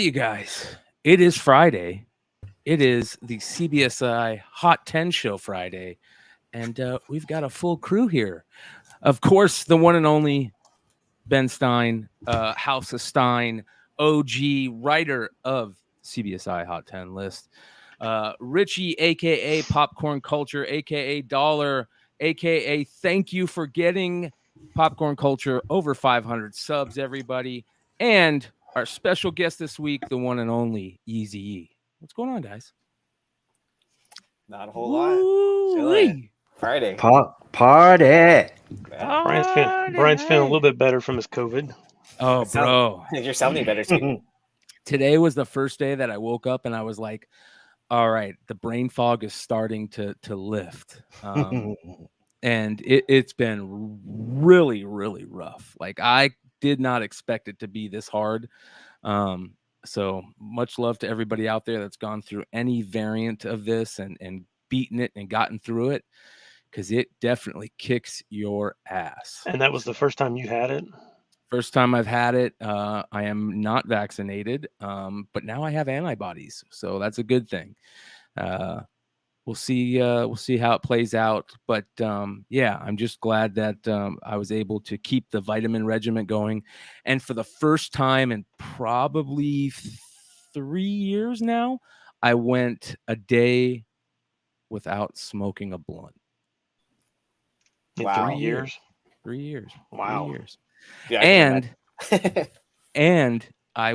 right, you guys. It is Friday. It is the CBSI Hot 10 Show Friday. And we've got a full crew here. Of course, the one and only Ben Stein, House of Stein, OG writer of CBSI Hot 10 list. Richie, a.k.a. Popcorn Culture, a.k.a. Dollar, a.k.a. thank you for getting Popcorn Culture over 500 subs, everybody. And our special guest this week, the one and only Easy. What's going on, guys? Not a whole lot. Chilling. Friday. Party. Brian's feeling a little bit better from his COVID. Oh, bro. You're sounding better, too. Today was the first day that I woke up and I was like, all right, the brain fog is starting to lift. And it's been really, really rough. Like, I did not expect it to be this hard. So much love to everybody out there that's gone through any variant of this and beaten it and gotten through it, because it definitely kicks your ass. And that was the first time you had it? First time I've had it. I am not vaccinated, but now I have antibodies, so that's a good thing. We'll see how it plays out. But yeah, I'm just glad that I was able to keep the vitamin regimen going. And for the first time in probably 3 years now, I went a day without smoking a blunt. Wow. 3 years? 3 years. Wow. 3 years. Yeah, and I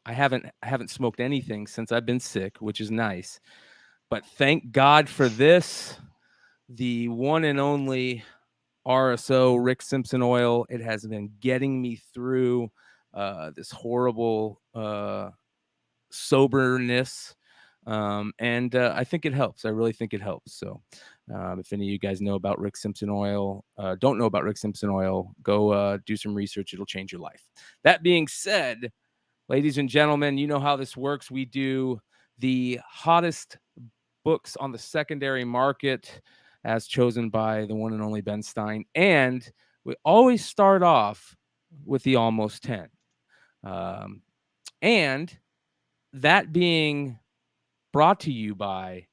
haven't smoked anything since I've been sick, which is nice. But thank God for this, the one and only RSO Rick Simpson oil. It has been getting me through this horrible soberness. And I think it helps. I really think it helps. So if any of you guys know about Rick Simpson oil, don't know about Rick Simpson oil, go do some research. It'll change your life. That being said, ladies and gentlemen, you know how this works. We do the hottest books on the secondary market as chosen by the one and only Ben Stein. And we always start off with the almost 10. And that being brought to you by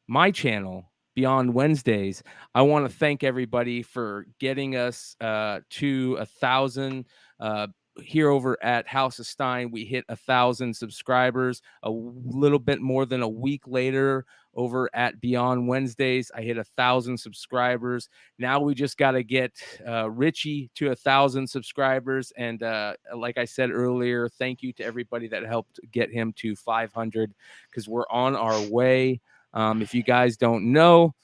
my channel, Beyond Wednesdays. I want to thank everybody for getting us to 1,000. Here over at House of Stein, we hit 1,000 subscribers a little bit more than a week later. Over at Beyond Wednesdays, I hit 1,000 subscribers. Now we just got to get Richie to 1,000 subscribers. And like I said earlier, thank you to everybody that helped get him to 500, because we're on our way. If you guys don't know,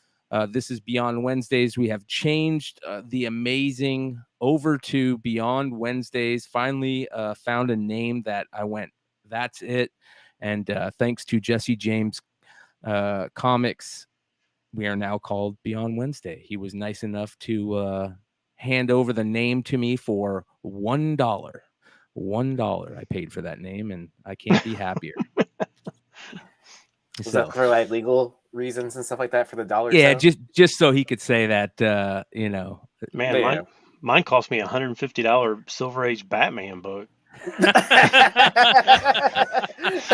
this is Beyond Wednesdays. We have changed the amazing over to Beyond Wednesdays. Finally found a name that I went, that's it. And thanks to Jesse James Comics, we are now called Beyond Wednesday. He was nice enough to hand over the name to me for $1. $1 I paid for that name, and I can't be happier. Is that for like legal reasons and stuff like that for the dollar? Yeah, just so he could say that, you know. Man, mine cost me $150 Silver Age Batman book.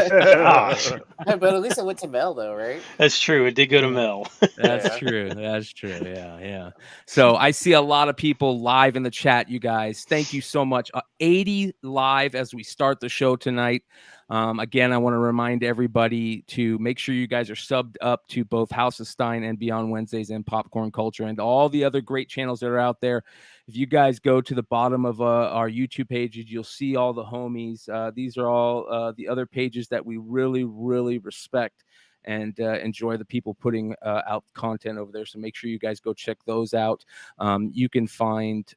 Gosh. But at least it went to Mel, though, right? That's true. It did go to Mel. That's true. That's true. Yeah. So I see a lot of people live in the chat, you guys. Thank you so much. 80 live as we start the show tonight. Again, I want to remind everybody to make sure you guys are subbed up to both House of Stein and Beyond Wednesdays and Popcorn Culture and all the other great channels that are out there. If you guys go to the bottom of our YouTube pages, you'll see all the homies. These are all the other pages that we really, really respect and enjoy the people putting out content over there. So make sure you guys go check those out. You can find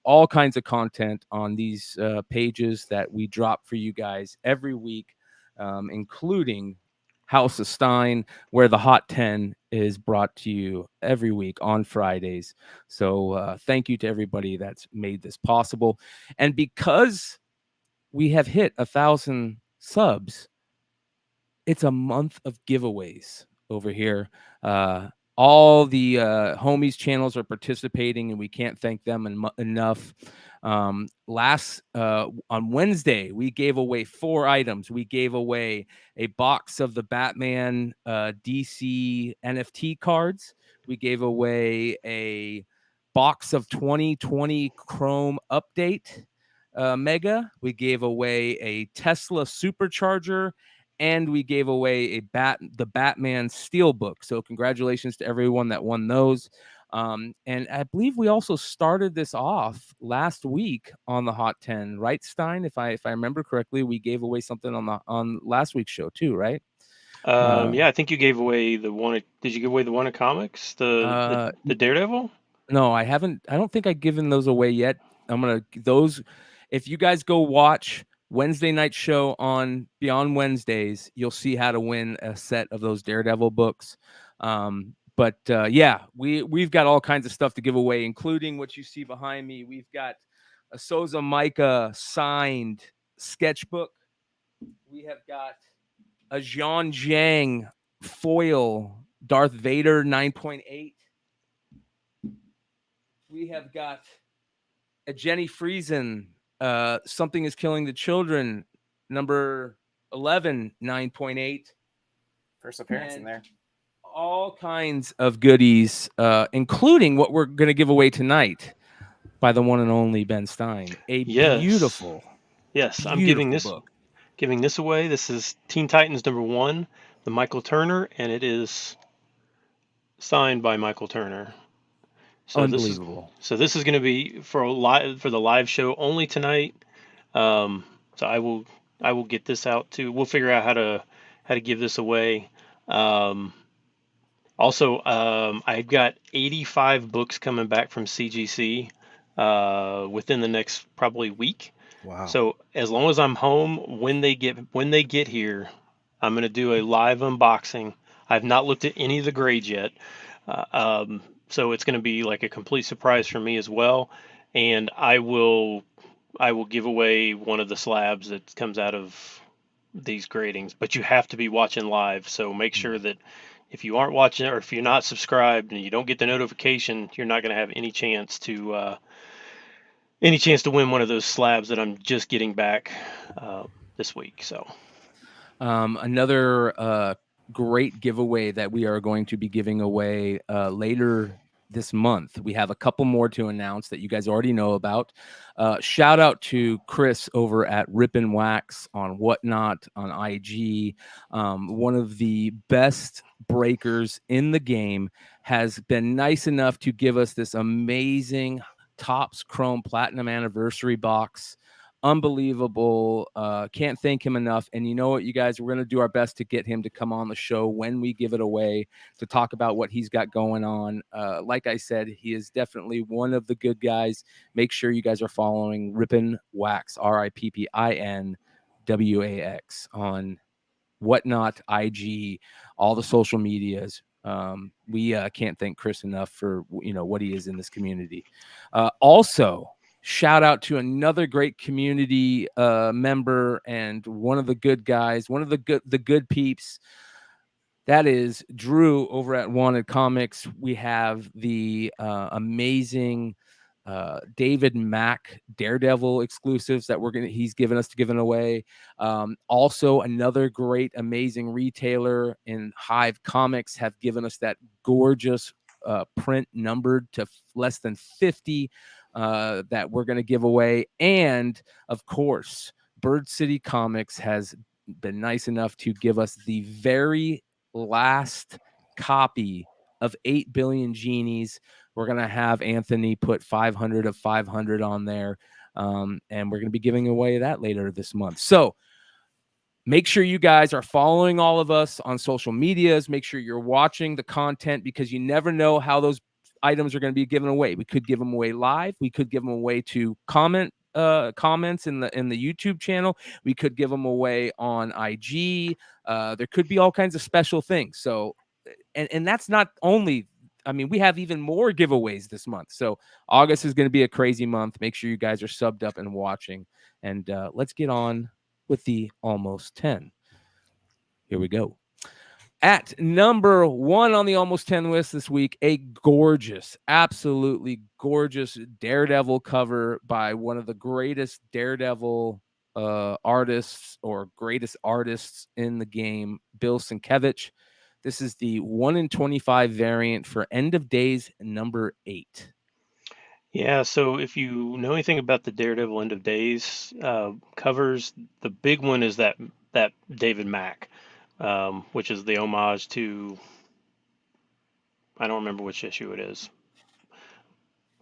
all kinds of content on these pages that we drop for you guys every week, including House of Stein, where the Hot 10 is brought to you every week on Fridays. So thank you to everybody that's made this possible. And because we have hit 1,000 subs, it's a month of giveaways over here. all the homies channels are participating, and we can't thank them enough. On Wednesday, we gave away 4 items. We gave away a box of the Batman DC NFT cards. We gave away a box of 2020 Chrome Update Mega. We gave away a Tesla Supercharger, and we gave away the Batman Steelbook. So congratulations to everyone that won those. And I believe we also started this off last week on the Hot 10, right, Stein? If I remember correctly, we gave away something on last week's show too, right? Yeah, I think you gave away the one. Did you give away the one of comics, the Daredevil? No, I haven't. I don't think I've given those away yet. If you guys go watch Wednesday night show on Beyond Wednesdays, you'll see how to win a set of those Daredevil books. But yeah, we've got all kinds of stuff to give away, including what you see behind me. We've got a Souza Micah signed sketchbook. We have got a Jean Jiang foil Darth Vader 9.8. We have got a Jenny Friesen, Something is Killing the Children, number 11, 9.8. First appearance in there. All kinds of goodies, including what we're going to give away tonight by the one and only Ben Stein. Beautiful. Yes, I'm beautiful giving this away. This is Teen Titans number 1, the Michael Turner, and it is signed by Michael Turner. So Unbelievable. This is going to be for the live show only tonight. So I will get this out too. We'll figure out how to give this away. Also, I've got 85 books coming back from CGC within the next probably week. Wow. So as long as I'm home, when they get here, I'm going to do a live unboxing. I've not looked at any of the grades yet. So it's going to be like a complete surprise for me as well. And I will give away one of the slabs that comes out of these gradings, but you have to be watching live. So make sure that if you aren't watching, or if you're not subscribed and you don't get the notification, you're not going to have any chance to win one of those slabs that I'm just getting back this week. So another great giveaway that we are going to be giving away later this month. We have a couple more to announce that you guys already know about. Shout out to Chris over at Rip and Wax on Whatnot on IG. One of the best breakers in the game, has been nice enough to give us this amazing Topps Chrome Platinum Anniversary box. Unbelievable. Can't thank him enough. And you know what, you guys, we're going to do our best to get him to come on the show when we give it away to talk about what he's got going on. Like I said, he is definitely one of the good guys. Make sure you guys are following Rippin Wax, RIPPINWAX on Whatnot, IG, all the social medias. We can't thank Chris enough for what he is in this community. Also, shout out to another great community member and one of the good guys, one of the good peeps. That is Drew over at Wanted Comics. We have the amazing David Mack Daredevil exclusives that he's given us to give away. Also, another great, amazing retailer in Hive Comics have given us that gorgeous print numbered to less than 50 that we're going to give away. And of course, Bird City Comics has been nice enough to give us the very last copy of 8 Billion Genies. We're going to have Anthony put 500 of 500 on there. And we're going to be giving away that later this month. So make sure you guys are following all of us on social medias. Make sure you're watching the content, because you never know how those items are going to be given away. We could give them away live. We could give them away to comments in the YouTube channel. We could give them away on IG. There could be all kinds of special things. So, and that's not only, I mean, we have even more giveaways this month. So August is going to be a crazy month. Make sure you guys are subbed up and watching. And let's get on with the almost 10. Here we go. At number 1 on the Almost 10 list this week, a gorgeous, absolutely gorgeous Daredevil cover by one of the greatest Daredevil artists or greatest artists in the game, Bill Sienkiewicz. This is the 1 in 25 variant for End of Days number 8. Yeah, so if you know anything about the Daredevil End of Days covers, the big one is that David Mack, which is the homage to, I don't remember which issue it is,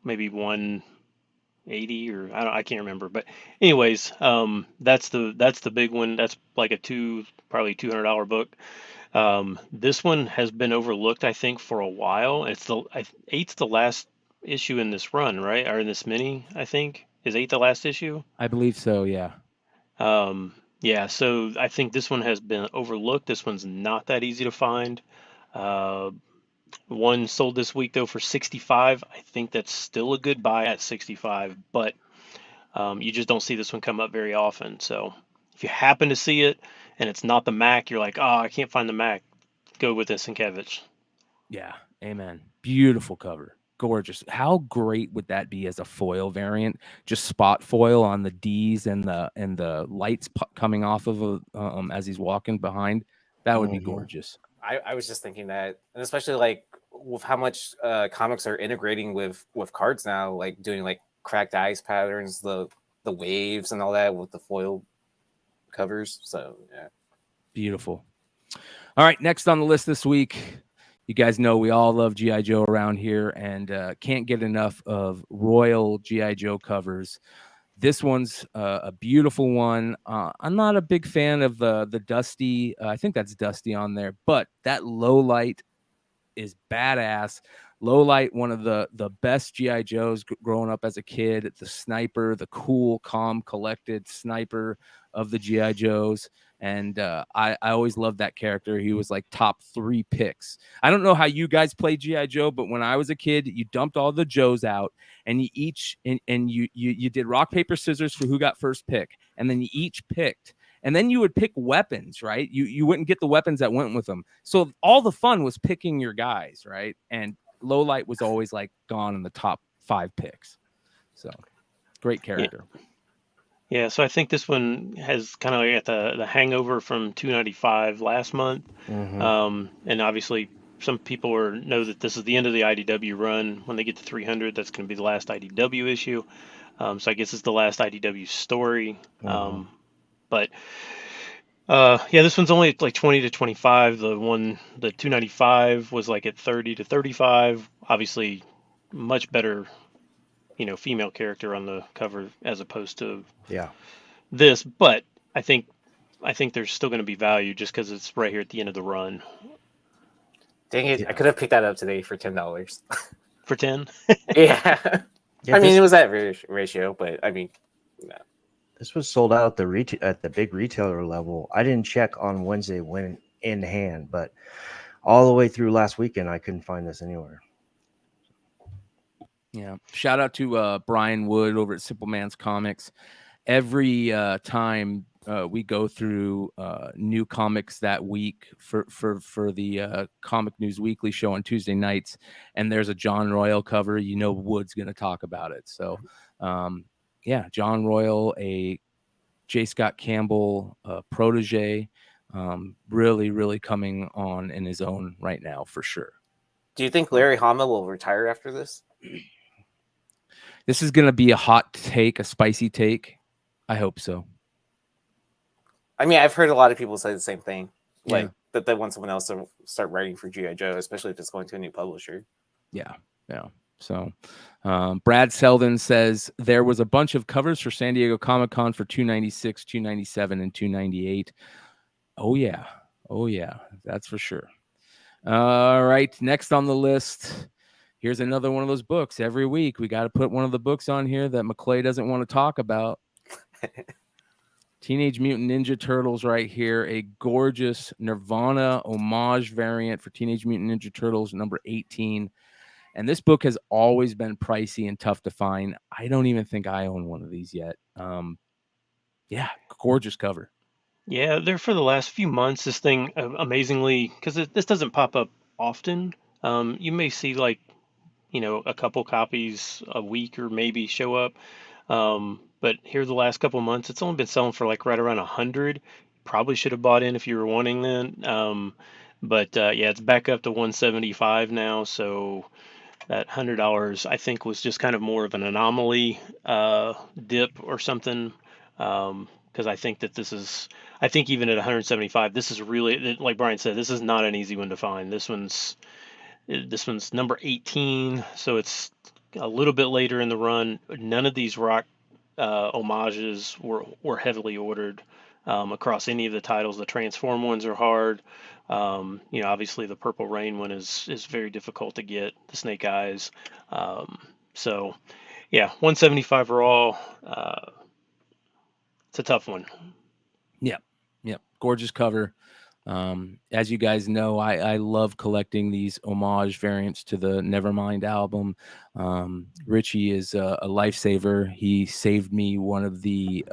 maybe 180 or I can't remember. But anyways, that's the big one. That's like probably $200 book. This one has been overlooked, I think, for a while. It's eight's the last issue in this run, right? Or in this mini, I think. Is 8 the last issue? I believe so, yeah. Yeah, so I think this one has been overlooked. This one's not that easy to find. One sold this week though for 65. I think that's still a good buy at 65, but you just don't see this one come up very often. So if you happen to see it and it's not the Mac, you're like, oh, I can't find the Mac. Go with this Sienkiewicz. Yeah, amen. Beautiful cover. Gorgeous. How great would that be as a foil variant? Just spot foil on the D's and the lights coming off of as he's walking behind. That would be gorgeous. I was just thinking that, and especially like with how much comics are integrating with cards now, like doing like cracked ice patterns, the waves and all that with the foil covers. So yeah, beautiful. All right, next on the list this week, you guys know we all love G.I. Joe around here and can't get enough of Royal G.I. Joe covers. This one's a beautiful one. I'm not a big fan of the Dusty. I think that's Dusty on there, but that low light is badass. Low light, one of the best G.I. Joes growing up as a kid. The sniper, the cool, calm, collected sniper of the G.I. Joes. And I always loved that character. He was like top 3 picks. I don't know how you guys play G.I. Joe, but when I was a kid, you dumped all the Joes out and you each and you did rock, paper, scissors for who got first pick. And then you each picked. And then you would pick weapons, right? You wouldn't get the weapons that went with them. So all the fun was picking your guys, right? And low light was always like gone in the top 5 picks. So great character. Yeah, so I think this one has kind of got the hangover from 295 last month. And obviously some people know that this is the end of the IDW run. When they get to 300, that's going to be the last IDW issue. So I guess it's the last IDW story. But yeah, this one's only like 20 to 25. The 295 was like at 30 to 35. Obviously, much better, female character on the cover as opposed to this. But I think there's still going to be value just because it's right here at the end of the run. Dang it! Yeah. I could have picked that up today for $10. For 10? Yeah. I mean, it was that ratio, but I mean, no. This was sold out at the big retailer level. I didn't check on Wednesday when in hand, but all the way through last weekend, I couldn't find this anywhere. Yeah. Shout out to Brian Wood over at Simple Man's Comics. Every time we go through new comics that week for the Comic News Weekly show on Tuesday nights, and there's a John Royal cover, Wood's going to talk about it. So, yeah, John Royal, a J. Scott Campbell protege, really, really coming on in his own right now for sure. Do you think Larry Hama will retire after this? This is going to be a hot take, a spicy take. I hope so. I mean, I've heard a lot of people say the same thing, like that they want someone else to start writing for G.I. Joe, especially if it's going to a new publisher. Yeah. So Brad Selden says there was a bunch of covers for San Diego Comic-Con for 296, 297, and 298. Oh, yeah. That's for sure. All right. Next on the list, here's another one of those books. Every week, we got to put one of the books on here that McClay doesn't want to talk about. Teenage Mutant Ninja Turtles right here. A gorgeous Nirvana homage variant for Teenage Mutant Ninja Turtles number 18. And this book has always been pricey and tough to find. I don't even think I own one of these yet. Yeah, gorgeous cover. Yeah, there for the last few months, this thing amazingly, because this doesn't pop up often. You may see like, a couple copies a week or maybe show up. But here the last couple months, it's only been selling for like right around 100. Probably should have bought in if you were wanting then. But yeah, it's back up to 175 now. So that $100 I think was just kind of more of an anomaly dip or something. Because I think that I think even at 175, this is really, like Brian said, this is not an easy one to find. This one's number 18, so it's a little bit later in the run. None of these rock homages were heavily ordered across any of the titles. The Transform ones are hard. Obviously the Purple Rain one is very difficult to get. The Snake Eyes. So yeah, 175 raw. It's a tough one. Yeah. Gorgeous cover. As you guys know, I love collecting these homage variants to the Nevermind album. Richie is a lifesaver. He saved me one of the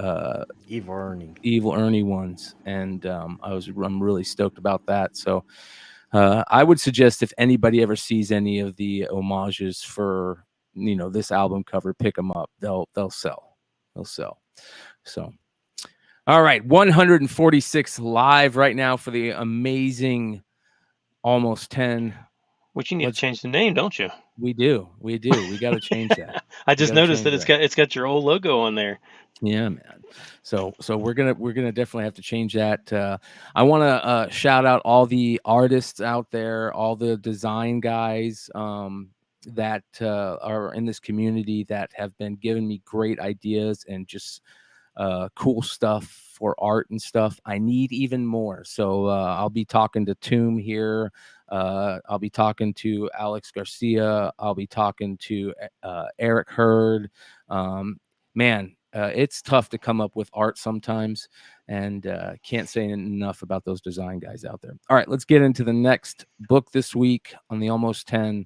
Evil Ernie ones, and I'm really stoked about that. So I would suggest if anybody ever sees any of the homages for this album cover, pick them up. They'll sell. So. All right, 146 live right now for the amazing Almost 10. Which you need to change the name, don't you? We do. We got to change that. I just noticed that it's got your old logo on there. Yeah, man. So we're gonna definitely have to change that. I want to shout out all the artists out there, all the design guys that are in this community that have been giving me great ideas and just cool stuff for art and stuff. I need even more. So I'll be talking to Tomb here. I'll be talking to Alex Garcia. I'll be talking to Eric Hurd. Man, it's tough to come up with art sometimes, and can't say enough about those design guys out there. All right, let's get into the next book this week on the Almost 10.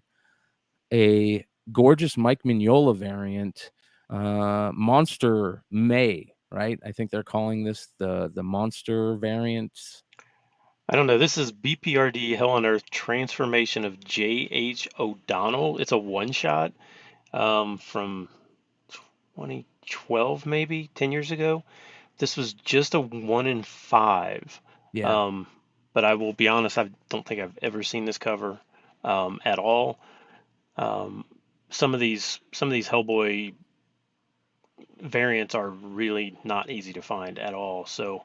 A gorgeous Mike Mignola variant, Monster May. Right, I think they're calling this the monster variant. I don't know. This is BPRD Hell on Earth Transformation of J.H. O'Donnell. It's a one-shot from 2012, maybe 10 years ago. This was just a 1 in 5. Yeah. But I will be honest, I don't think I've ever seen this cover at all. Some of these Hellboy variants are really not easy to find at all. So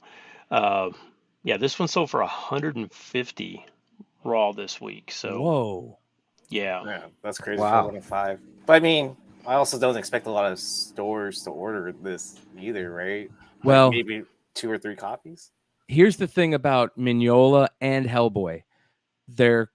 yeah, this one sold for 150 raw this week. So whoa. Yeah, that's crazy. Wow. For 1 in 5. But I mean, I also don't expect a lot of stores to order this either, right? Well, maybe 2 or 3 copies. Here's the thing about Mignola and Hellboy. They're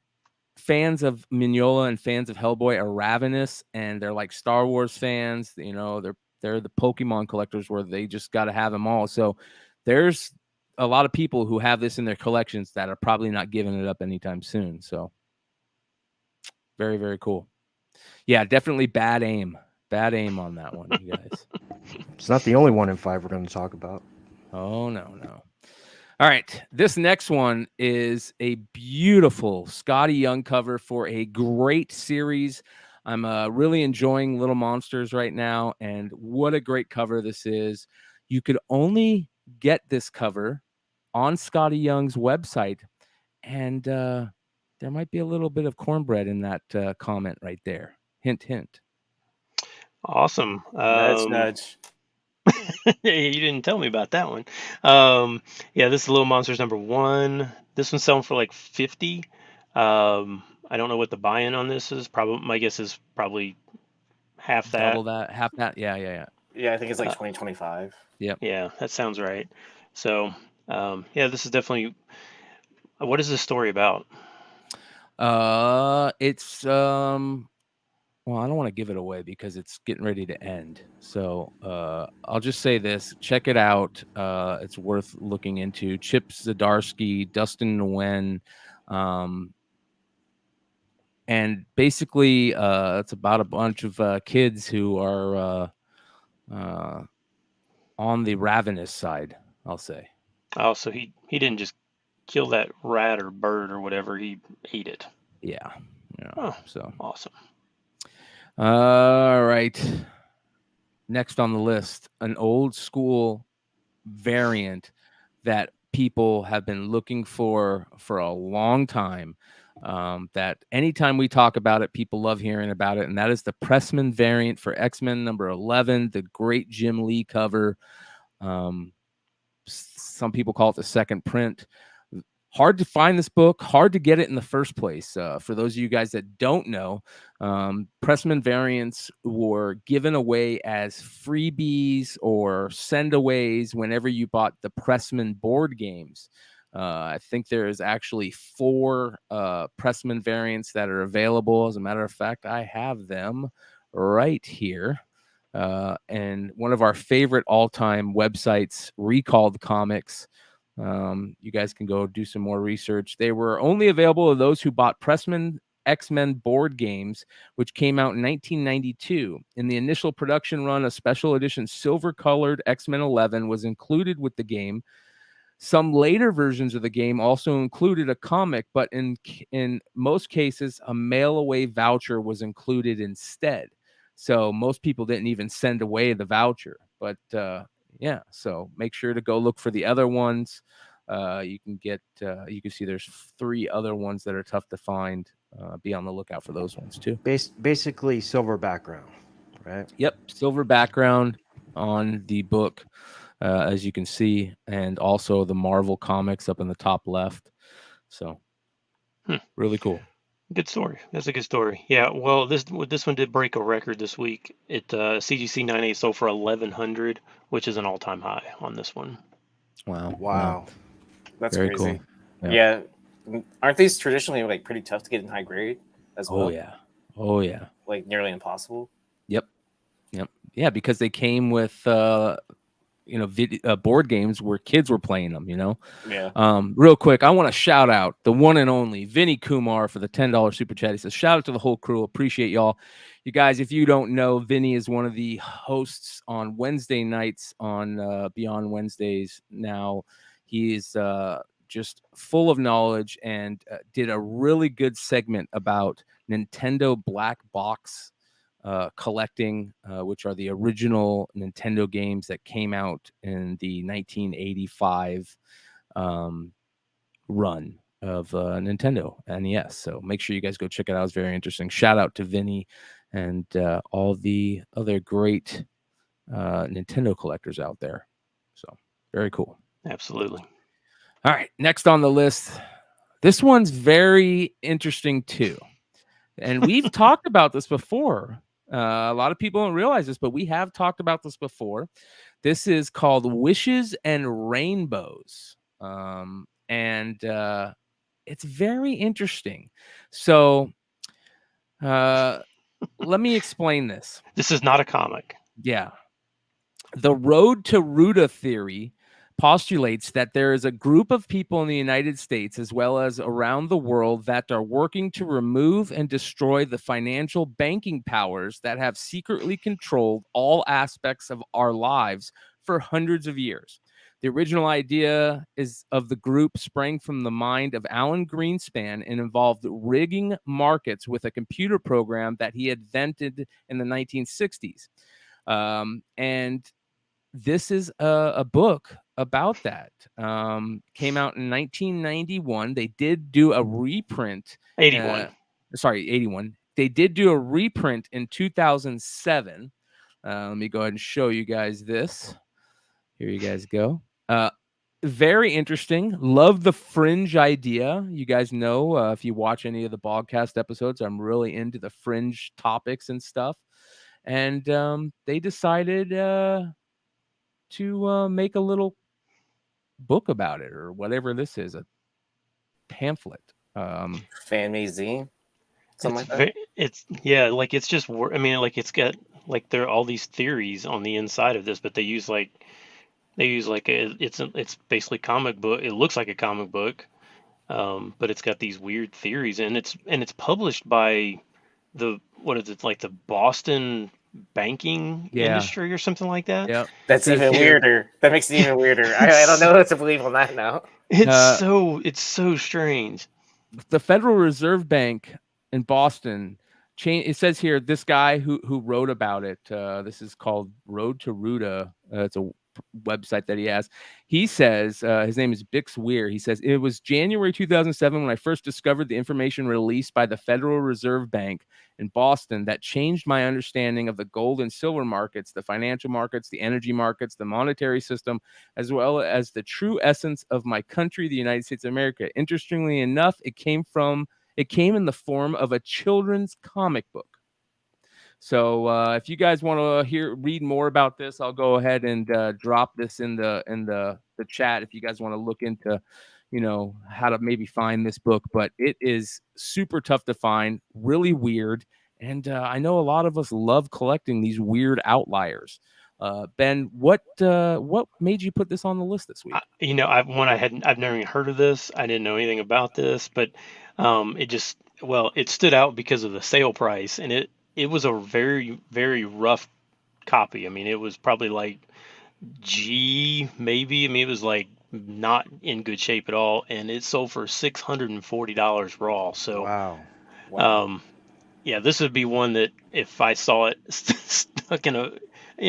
fans of Mignola and fans of Hellboy are ravenous, and they're like Star Wars fans. They're the Pokemon collectors where they just got to have them all. So there's a lot of people who have this in their collections that are probably not giving it up anytime soon. So very, very cool. Yeah, definitely bad aim on that one, you guys. It's not the only 1 in 5 we're going to talk about. Oh, no. All right, this next one is a beautiful Scotty Young cover for a great series. I'm really enjoying Little Monsters right now, and what a great cover this is. You could only get this cover on Scotty Young's website, and there might be a little bit of cornbread in that comment right there. Hint, hint. Awesome. Nudge. You didn't tell me about that one. Yeah, this is Little Monsters number 1. This one's selling for like 50. I don't know what the buy-in on this is. Probably my guess is probably half that. Double that, half that. Yeah. Yeah, I think it's like 2025. Yep. Yeah, that sounds right. So, yeah, this is definitely. What is this story about? It's well, I don't want to give it away because it's getting ready to end. So I'll just say this. Check it out. It's worth looking into. Chip Zdarsky, Dustin Nguyen. And basically, it's about a bunch of kids who are on the ravenous side, I'll say. Oh, so he didn't just kill that rat or bird or whatever. He ate it. Yeah. Oh, So awesome. all right. Next on the list, an old school variant that people have been looking for a long time. That anytime we talk about it, people love hearing about it, and that is the Pressman variant for X-Men number 11, the great Jim Lee cover. Some people call it the second print. Hard to find this book, hard to get it in the first place. For those of you guys that don't know, Pressman variants were given away as freebies or sendaways whenever you bought the Pressman board games. I think there is actually 4 Pressman variants that are available. As a matter of fact, I have them right here. And one of our favorite all-time websites, Recalled Comics. You guys can go do some more research. They were only available to those who bought Pressman X-Men board games, which came out in 1992. In the initial production run, a special edition silver-colored X-Men 11 was included with the game. Some later versions of the game also included a comic, but in most cases, a mail-away voucher was included instead. So most people didn't even send away the voucher. But yeah, so make sure to go look for the other ones. You can see there's 3 other ones that are tough to find. Be on the lookout for those ones too. Basically silver background, right? Yep, silver background on the book, as you can see, and also the Marvel comics up in the top left. So really cool. Good story. That's a good story. Yeah. Well, this one did break a record this week. It CGC 98 sold for 1,100, which is an all-time high on this one. Wow. That's Very crazy. cool. Yeah. Aren't these traditionally like pretty tough to get in high grade as well? Oh yeah. Like nearly impossible. Yep. Yeah, because they came with board games where kids were playing them. Yeah. Real quick, I want to shout out the one and only Vinny Kumar for the $10 super chat. He says, shout out to the whole crew. Appreciate y'all. You guys, if you don't know, Vinny is one of the hosts on Wednesday nights on Beyond Wednesdays now. He is just full of knowledge and did a really good segment about Nintendo black box collecting, which are the original Nintendo games that came out in the 1985 run of Nintendo NES. So make sure you guys go check it out. It's very interesting. Shout out to Vinny and all the other great Nintendo collectors out there. So very cool. Absolutely. All right, next on the list. This one's very interesting too. And we've talked about this before. A lot of people don't realize this, but we have talked about this before. This is called Wishes and Rainbows. And it's very interesting. So let me explain this. This is not a comic. Yeah. The road to Routa theory postulates that there is a group of people in the United States as well as around the world that are working to remove and destroy the financial banking powers that have secretly controlled all aspects of our lives for hundreds of years. The original idea of the group sprang from the mind of Alan Greenspan and involved rigging markets with a computer program that he invented in the 1960s. And this is a book about that. Came out in 1991. They did do a reprint. 81. 81. They did do a reprint in 2007. Let me go ahead and show you guys this. Here you guys go. Very interesting. Love the fringe idea. You guys know, if you watch any of the podcast episodes, I'm really into the fringe topics and stuff. And they decided to make a little book about it, or whatever this is, a pamphlet. Fan made zine. Something like that. It's just. I mean, like it's got like there are all these theories on the inside of this, but they use it's basically comic book. It looks like a comic book, but it's got these weird theories, and it's published by the Boston banking Yeah. industry or something like that. Yep. That's Says even here- weirder. That makes it even weirder. I don't know what to believe on that now. It's so strange. The Federal Reserve Bank in Boston it says here, this guy who wrote about it, this is called Road to Routa. It's a website that he has. He says, his name is Bix Weir. He says, it was January 2007 when I first discovered the information released by the Federal Reserve Bank in Boston that changed my understanding of the gold and silver markets, the financial markets, the energy markets, the monetary system, as well as the true essence of my country, the United States of America. Interestingly enough, it came in the form of a children's comic book. So if you guys want to read more about this, I'll go ahead and drop this in the chat if you guys want to look into, how to maybe find this book. But it is super tough to find, really weird, and I know a lot of us love collecting these weird outliers. Ben, what made you put this on the list this week? I've never even heard of this. I didn't know anything about this, but it stood out because of the sale price, and it was a very, very rough copy. I mean, it was probably like G, maybe. I mean, it was like not in good shape at all, and it sold for $640 raw. So, Wow. yeah, this would be one that if I saw it stuck in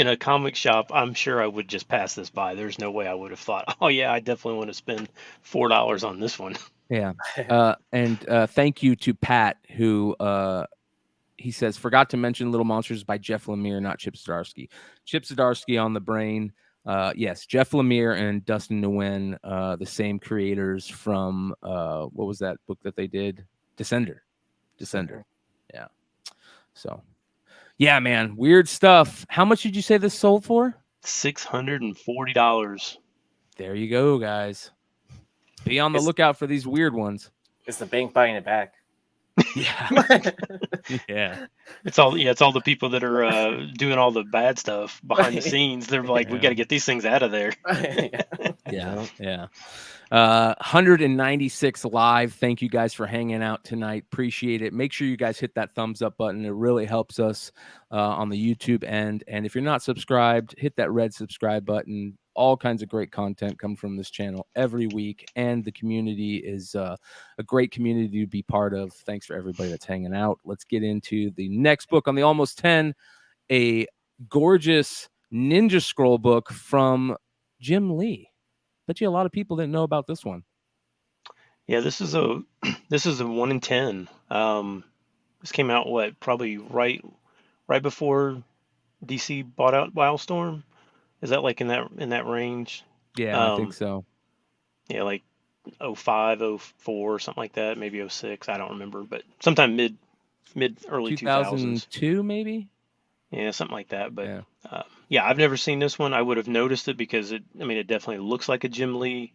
a comic shop, I'm sure I would just pass this by. There's no way I would have thought, oh yeah, I definitely want to spend $4 on this one. Yeah. And thank you to Pat, who he says, forgot to mention Little Monsters by Jeff Lemire, not Chip Zdarsky. Chip Zdarsky on the brain. Yes, Jeff Lemire and Dustin Nguyen, the same creators from what was that book that they did? Descender. Yeah. So, yeah, man, weird stuff. How much did you say this sold for? $640. There you go, guys. Be on the lookout for these weird ones. Is the bank buying it back? Yeah. Yeah. It's all the people that are doing all the bad stuff behind the scenes. They're like, we got to get these things out of there. Yeah. 196 live. Thank you guys for hanging out tonight. Appreciate it. Make sure you guys hit that thumbs up button. It really helps us on the YouTube end. And if you're not subscribed, hit that red subscribe button. All kinds of great content come from this channel every week, and the community is a great community to be part of. Thanks for everybody that's hanging out. Let's get into the next book on the Almost 10, a gorgeous Ninja Scroll book from Jim Lee. Bet you a lot of people didn't know about this one. Yeah, this is a 1 in 10. This came out probably right before DC bought out Wildstorm. Is that like in that range? Yeah, I think so. Yeah, like 05, 04, something like that, maybe 06. I don't remember, but sometime mid early 2002 maybe. Yeah, something like that. But yeah, I've never seen this one. I would have noticed it because it definitely looks like a Jim Lee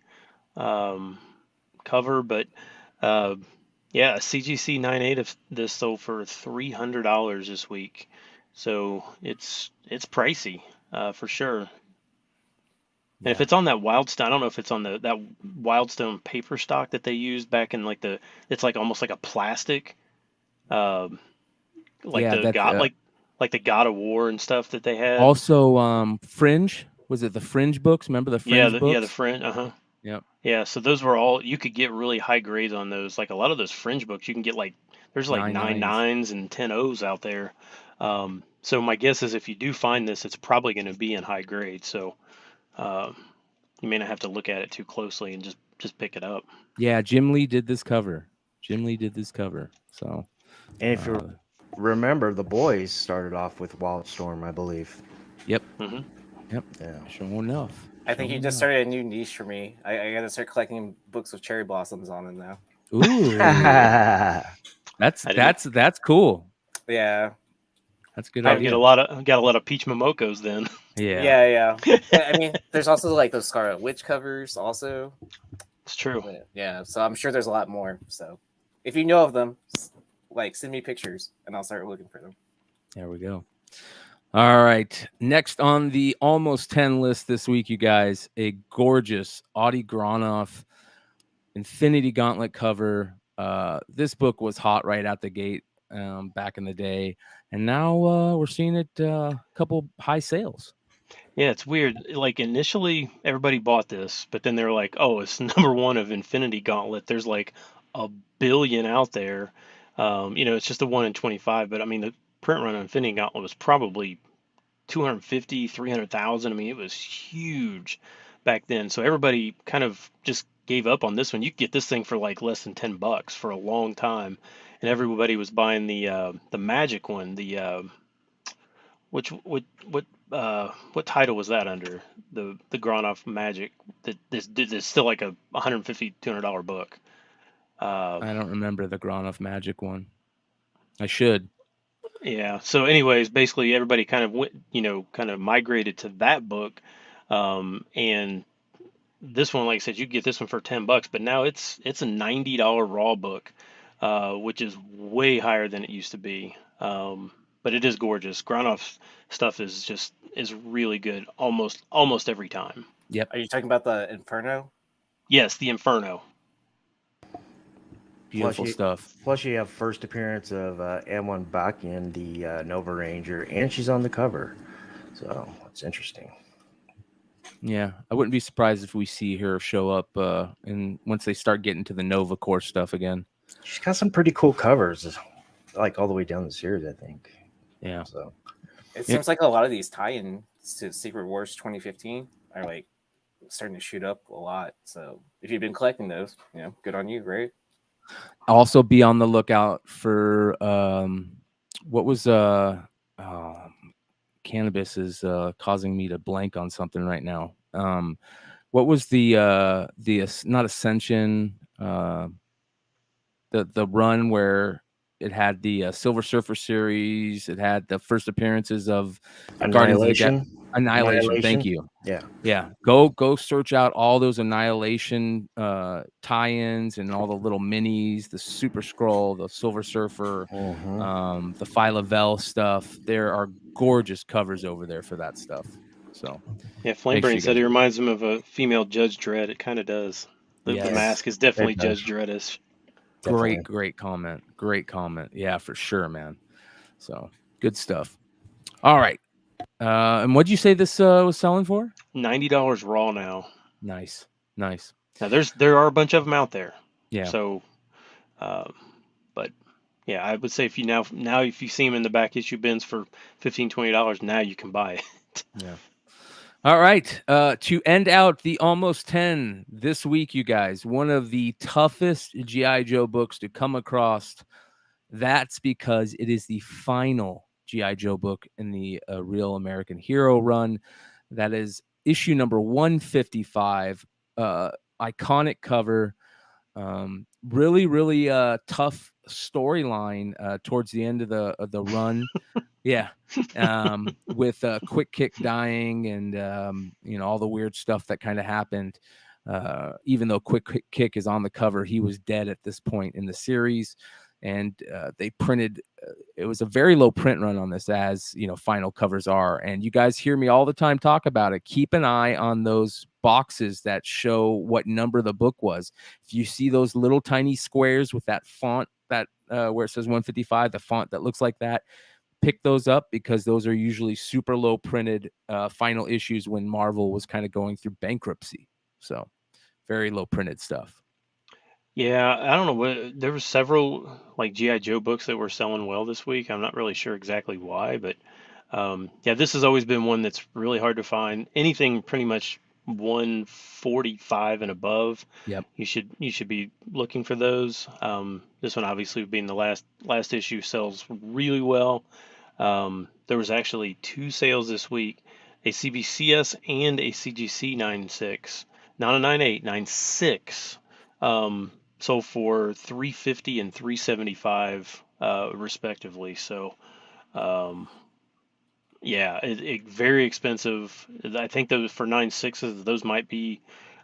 cover. But yeah, a CGC 9.8 of this sold for $300 this week, so it's pricey for sure. And if it's on that Wildstone, I don't know if it's on that Wildstone paper stock that they used back in it's like almost like a plastic, like the God of War and stuff that they had. Also, Fringe. Was it the Fringe books? Remember the Fringe books? Yeah, the Fringe. Yep. Yeah, so those were all, you could get really high grades on those. Like a lot of those Fringe books, you can get there's 9 9s and 10 O's out there. So my guess is if you do find this, it's probably going to be in high grade. So you may not have to look at it too closely and just pick it up. Yeah, Jim Lee did this cover. So, and if you remember, the boys started off with Wildstorm, I believe. Yep. Mm-hmm. Yep. Yeah. Sure enough. I think you just started a new niche for me. I got to start collecting books with cherry blossoms on them now. Ooh. That's cool. Yeah. That's a good I idea. Got a lot of peach momokos then. Yeah. I mean, there's also like those Scarlet Witch covers also. It's true. Yeah, so I'm sure there's a lot more. So if you know of them, send me pictures and I'll start looking for them. There we go. All right. Next on the Almost 10 list this week, you guys, a gorgeous Audie Gronoff Infinity Gauntlet cover. This book was hot right out the gate. back in the day, and now we're seeing it a couple high sales. Yeah, it's weird. Like initially, everybody bought this, but then they're like, "Oh, it's number one of Infinity Gauntlet." There's like a billion out there. It's just a 1 in 25. But I mean, the print run on Infinity Gauntlet was probably 250, 300,000. I mean, it was huge back then. So everybody kind of just gave up on this one. You could get this thing for like less than $10 for a long time, and everybody was buying the Magic one. What title was that under? The Gronoff Magic that this is still like a $150, $200 book. I don't remember the Gronoff Magic one. I should. Yeah. So, anyways, basically everybody kind of went, kind of migrated to that book, and this one, like I said, you get this one for $10, but now it's a $90 raw book, which is way higher than it used to be. But it is gorgeous. Gronoff's stuff is really good almost every time. Yep. Are you talking about the Inferno? Yes, the Inferno. Beautiful stuff. Plus, you have first appearance of M1 back in the Nova Ranger, and she's on the cover. So it's interesting. Yeah, I wouldn't be surprised if we see her show up and once they start getting to the Nova Corps stuff again. She's got some pretty cool covers, like all the way down the series, I think. Yeah. So it seems like a lot of these tie-ins to Secret Wars 2015 are like starting to shoot up a lot. So if you've been collecting those, good on you, right? Also, be on the lookout for what was cannabis is causing me to blank on something right now. What was the not Ascension, the run where it had the Silver Surfer series, it had the first appearances of Annihilation. Annihilation. Thank you. Yeah. Go search out all those Annihilation tie-ins and all the little minis, the Super Scroll, the Silver Surfer, the Phyla-Vell stuff. There are gorgeous covers over there for that stuff. So yeah, Flamebrain said it reminds him of a female Judge Dredd. It kind of does. The mask is definitely Judge Dredd-ish. Great comment. Yeah, for sure, man. So good stuff. All right. And what'd you say this was selling for? $90 raw now. Nice. Now there are a bunch of them out there. Yeah. So, but yeah, I would say if you see them in the back issue bins for $15, $20, now you can buy it. Yeah. All right. To end out the almost 10 this week, you guys, one of the toughest G.I. Joe books to come across. That's because it is the final G.I. Joe book in the Real American Hero run. That is issue number 155. Iconic cover. Really tough storyline towards the end of the run. Yeah. With Quick Kick dying and all the weird stuff that kind of happened. Even though Quick Kick is on the cover, he was dead at this point in the series. And they printed, it was a very low print run on this, as final covers are. And you guys hear me all the time talk about it. Keep an eye on those boxes that show what number the book was. If you see those little tiny squares with that font that where it says 155, the font that looks like that, pick those up, because those are usually super low printed final issues when Marvel was kind of going through bankruptcy. So very low printed stuff. Yeah, I don't know. There were several like G.I. Joe books that were selling well this week. I'm not really sure exactly why, but yeah, this has always been one that's really hard to find. Anything pretty much 145 and above. Yep. You should be looking for those. This one obviously being the last issue sells really well. There was actually 2 sales this week, a CBCS and a CGC 9.6, not a 9.8, 9.6. Sold for $350 and $375 respectively. So yeah, it very expensive. I think those for 9.6s, those might be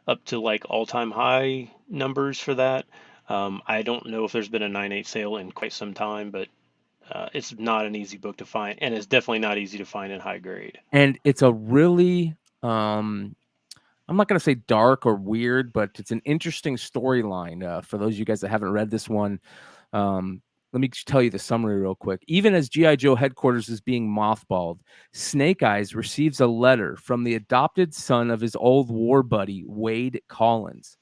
up to like all-time high numbers for that. I don't know if there's been a 9.8 sale in quite some time, but it's not an easy book to find, and it's definitely not easy to find in high grade. And it's a really I'm not going to say dark or weird, but it's an interesting storyline for those of you guys that haven't read this one. let me tell you the summary real quick. Even as G.I. Joe headquarters is being mothballed, Snake Eyes receives a letter from the adopted son of his old war buddy, Wade Collins.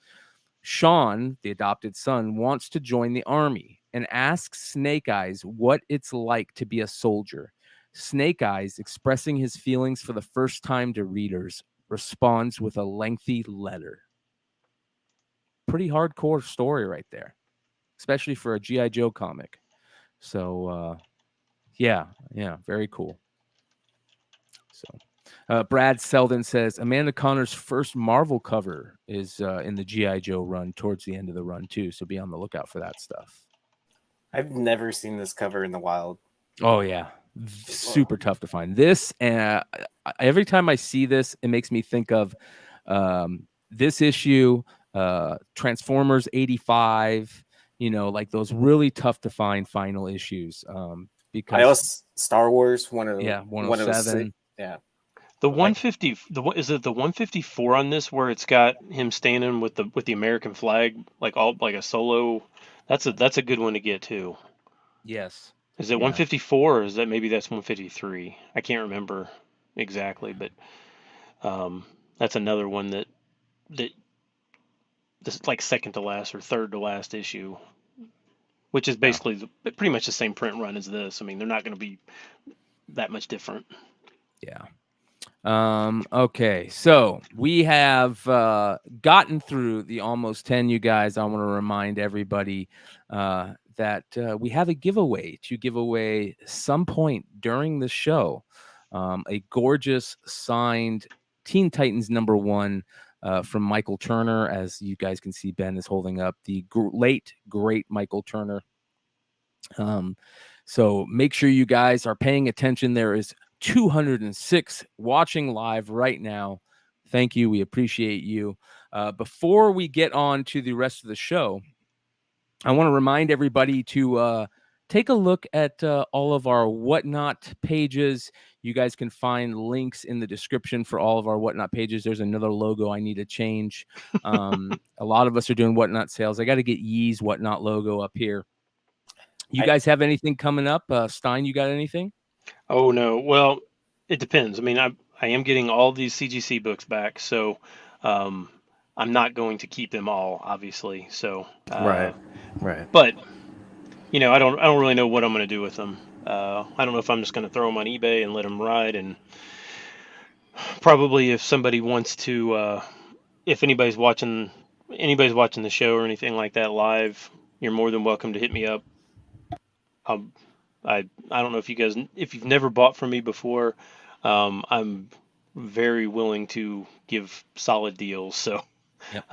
Sean, the adopted son, wants to join the army and asks Snake Eyes what it's like to be a soldier. Snake Eyes, expressing his feelings for the first time to readers, responds with a lengthy letter. Pretty hardcore story right there, especially for a G.I. Joe comic. So, yeah, very cool. So, Brad Selden says Amanda Connor's first Marvel cover is in the G.I. Joe run towards the end of the run, too. So be on the lookout for that stuff. I've never seen this cover in the wild. Oh, yeah. Super tough to find. This, every time I see this, it makes me think of this issue, Transformers 85, like those really tough to find final issues. Because I also Star Wars 107. Yeah. The 150, is it the 154 on this where it's got him standing with the American flag, like a solo? That's a good one to get too. Yes. Is it 154 or is that maybe that's 153? I can't remember exactly, but that's another one that this is like second to last or third to last issue, which is basically pretty much the same print run as this. I mean, they're not going to be that much different. Yeah. Okay, so we have gotten through the almost 10, you guys. I want to remind everybody that we have a giveaway to give away some point during the show. A gorgeous signed Teen Titans #1 from Michael Turner. As you guys can see, Ben is holding up the late, great Michael Turner. So make sure you guys are paying attention. There is 206 watching live right now. Thank you. We appreciate you. Before we get on to the rest of the show, I want to remind everybody to take a look at all of our Whatnot pages. You guys can find links in the description for all of our Whatnot pages. There's another logo I need to change. A lot of us are doing Whatnot sales. I got to get Yee's Whatnot logo up here. You guys have anything coming up? Stein, you got anything? Oh, no. Well, it depends. I mean, I am getting all these CGC books back, so I'm not going to keep them all, obviously. So Right. But I don't really know what I'm going to do with them. I don't know if I'm just going to throw them on eBay and let them ride, and probably if somebody wants to, if anybody's watching the show or anything like that live, you're more than welcome to hit me up. I don't know if you've never bought from me before, I'm very willing to give solid deals. So, Yep.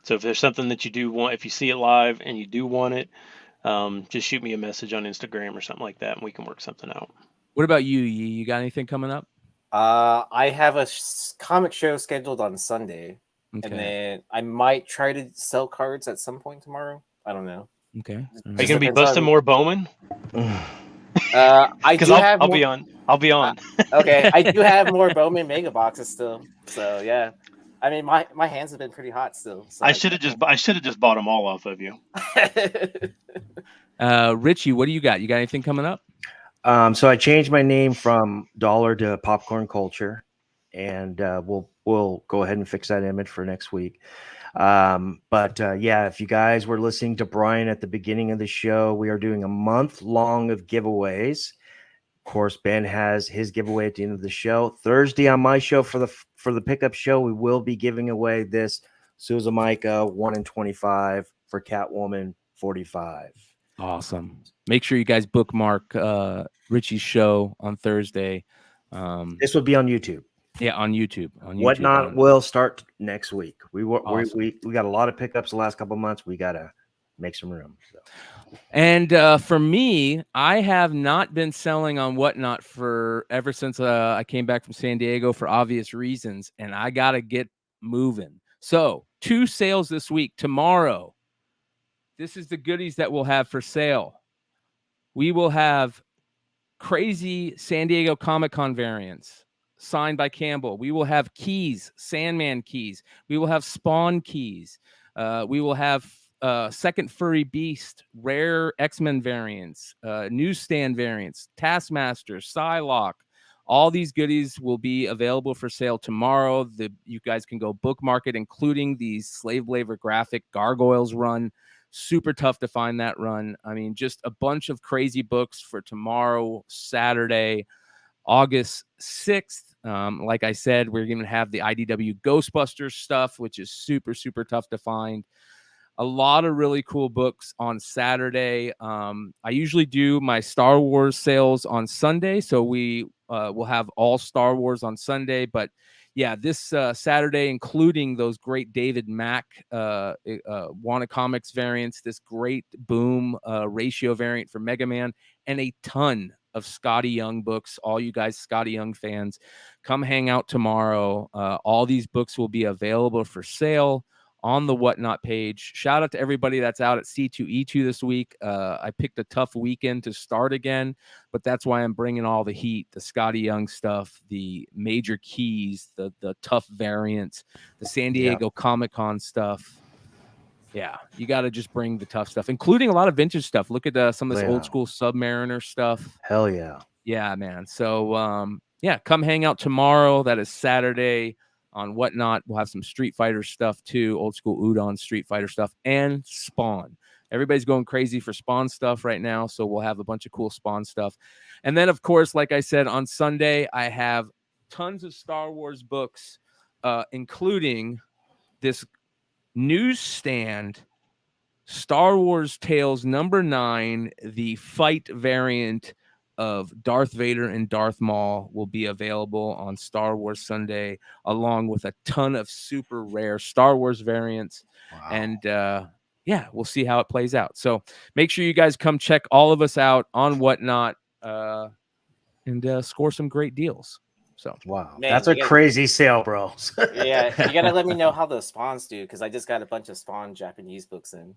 So if there's something that you do want, if you see it live and you do want it, just shoot me a message on Instagram or something like that, and we can work something out. What about you? You got anything coming up? I have a comic show scheduled on Sunday, Okay. and then I might try to sell cards at some point tomorrow. I don't know. Okay. Are you going to be busting more Bowman? I'll be on. I'll be on. Okay, I do have more Bowman Mega boxes still. So yeah, I mean my hands have been pretty hot still. So I should have just bought them all off of you. Richie, what do you got? You got anything coming up? So I changed my name from Dollar to Popcorn Culture, and we'll go ahead and fix that image for next week. But if you guys were listening to Bryan at the beginning of the show, we are doing a month long of giveaways. Of course, Ben has his giveaway at the end of the show. Thursday on my show for the pickup show, we will be giving away this Susan Micah 1 in 25 for Catwoman 45. Awesome. Make sure you guys bookmark Richie's show on Thursday. This will be on YouTube. Yeah, on YouTube. Whatnot will start next week. We got a lot of pickups the last couple of months. We got to make some room. So. And for me, I have not been selling on Whatnot ever since I came back from San Diego for obvious reasons, and I got to get moving. So 2 sales this week. Tomorrow, this is the goodies that we'll have for sale. We will have crazy San Diego Comic-Con variants signed by Campbell. We will have keys, Sandman keys. We will have Spawn keys. We will have Second Furry Beast, rare X-Men variants, newsstand variants, Taskmaster, Psylocke. All these goodies will be available for sale tomorrow. You guys can go bookmark it, including the Slave Labor graphic Gargoyles run. Super tough to find that run. I mean, just a bunch of crazy books for tomorrow, Saturday, August 6th. Like I said, we're going to have the IDW Ghostbusters stuff, which is super, super tough to find. A lot of really cool books on Saturday. I usually do my Star Wars sales on Sunday, so we will have all Star Wars on Sunday. But yeah, this Saturday, including those great David Mack Wanna Comics variants, this great Boom ratio variant for Mega Man, and a ton of Scotty Young books. All you guys Scotty Young fans, come hang out tomorrow. All these books will be available for sale on the Whatnot page. Shout out to everybody that's out at C2E2 this week. I picked a tough weekend to start again, but that's why I'm bringing all the heat, the Scotty Young stuff, the major keys, the tough variants, the San Diego Comic-Con stuff. Yeah, you got to just bring the tough stuff, including a lot of vintage stuff. Look at some of this old school Submariner stuff. Hell yeah. Yeah, man. So, yeah, come hang out tomorrow. That is Saturday on Whatnot. We'll have some Street Fighter stuff too, old school Udon Street Fighter stuff, and Spawn. Everybody's going crazy for Spawn stuff right now, so we'll have a bunch of cool Spawn stuff. And then, of course, like I said, on Sunday, I have tons of Star Wars books, including this newsstand Star Wars Tales #9, the fight variant of Darth Vader and Darth Maul will be available on Star Wars Sunday, along with a ton of super rare Star Wars variants. Wow. And yeah, we'll see how it plays out. So make sure you guys come check all of us out on Whatnot and score some great deals. So wow, man, that's a crazy sale, bro. Yeah, you gotta let me know how the Spawns do, because I just got a bunch of Spawn Japanese books in.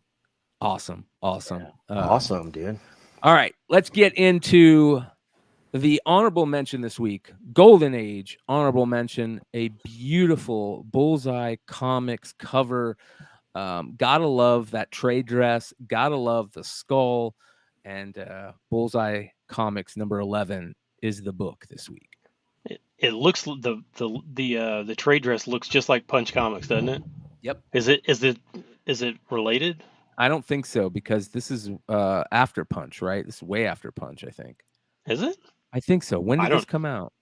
Awesome. Yeah. Awesome, dude. All right, let's get into the honorable mention this week. Golden Age honorable mention, a beautiful Bullseye Comics cover. Gotta love that trade dress. Gotta love the skull. And Bullseye Comics #11 is the book this week. It looks the trade dress looks just like Punch Comics, doesn't it? Yep. Is it related? I don't think so, because this is after Punch, right? This is way after Punch, I think. Is it? I think so. When did this come out?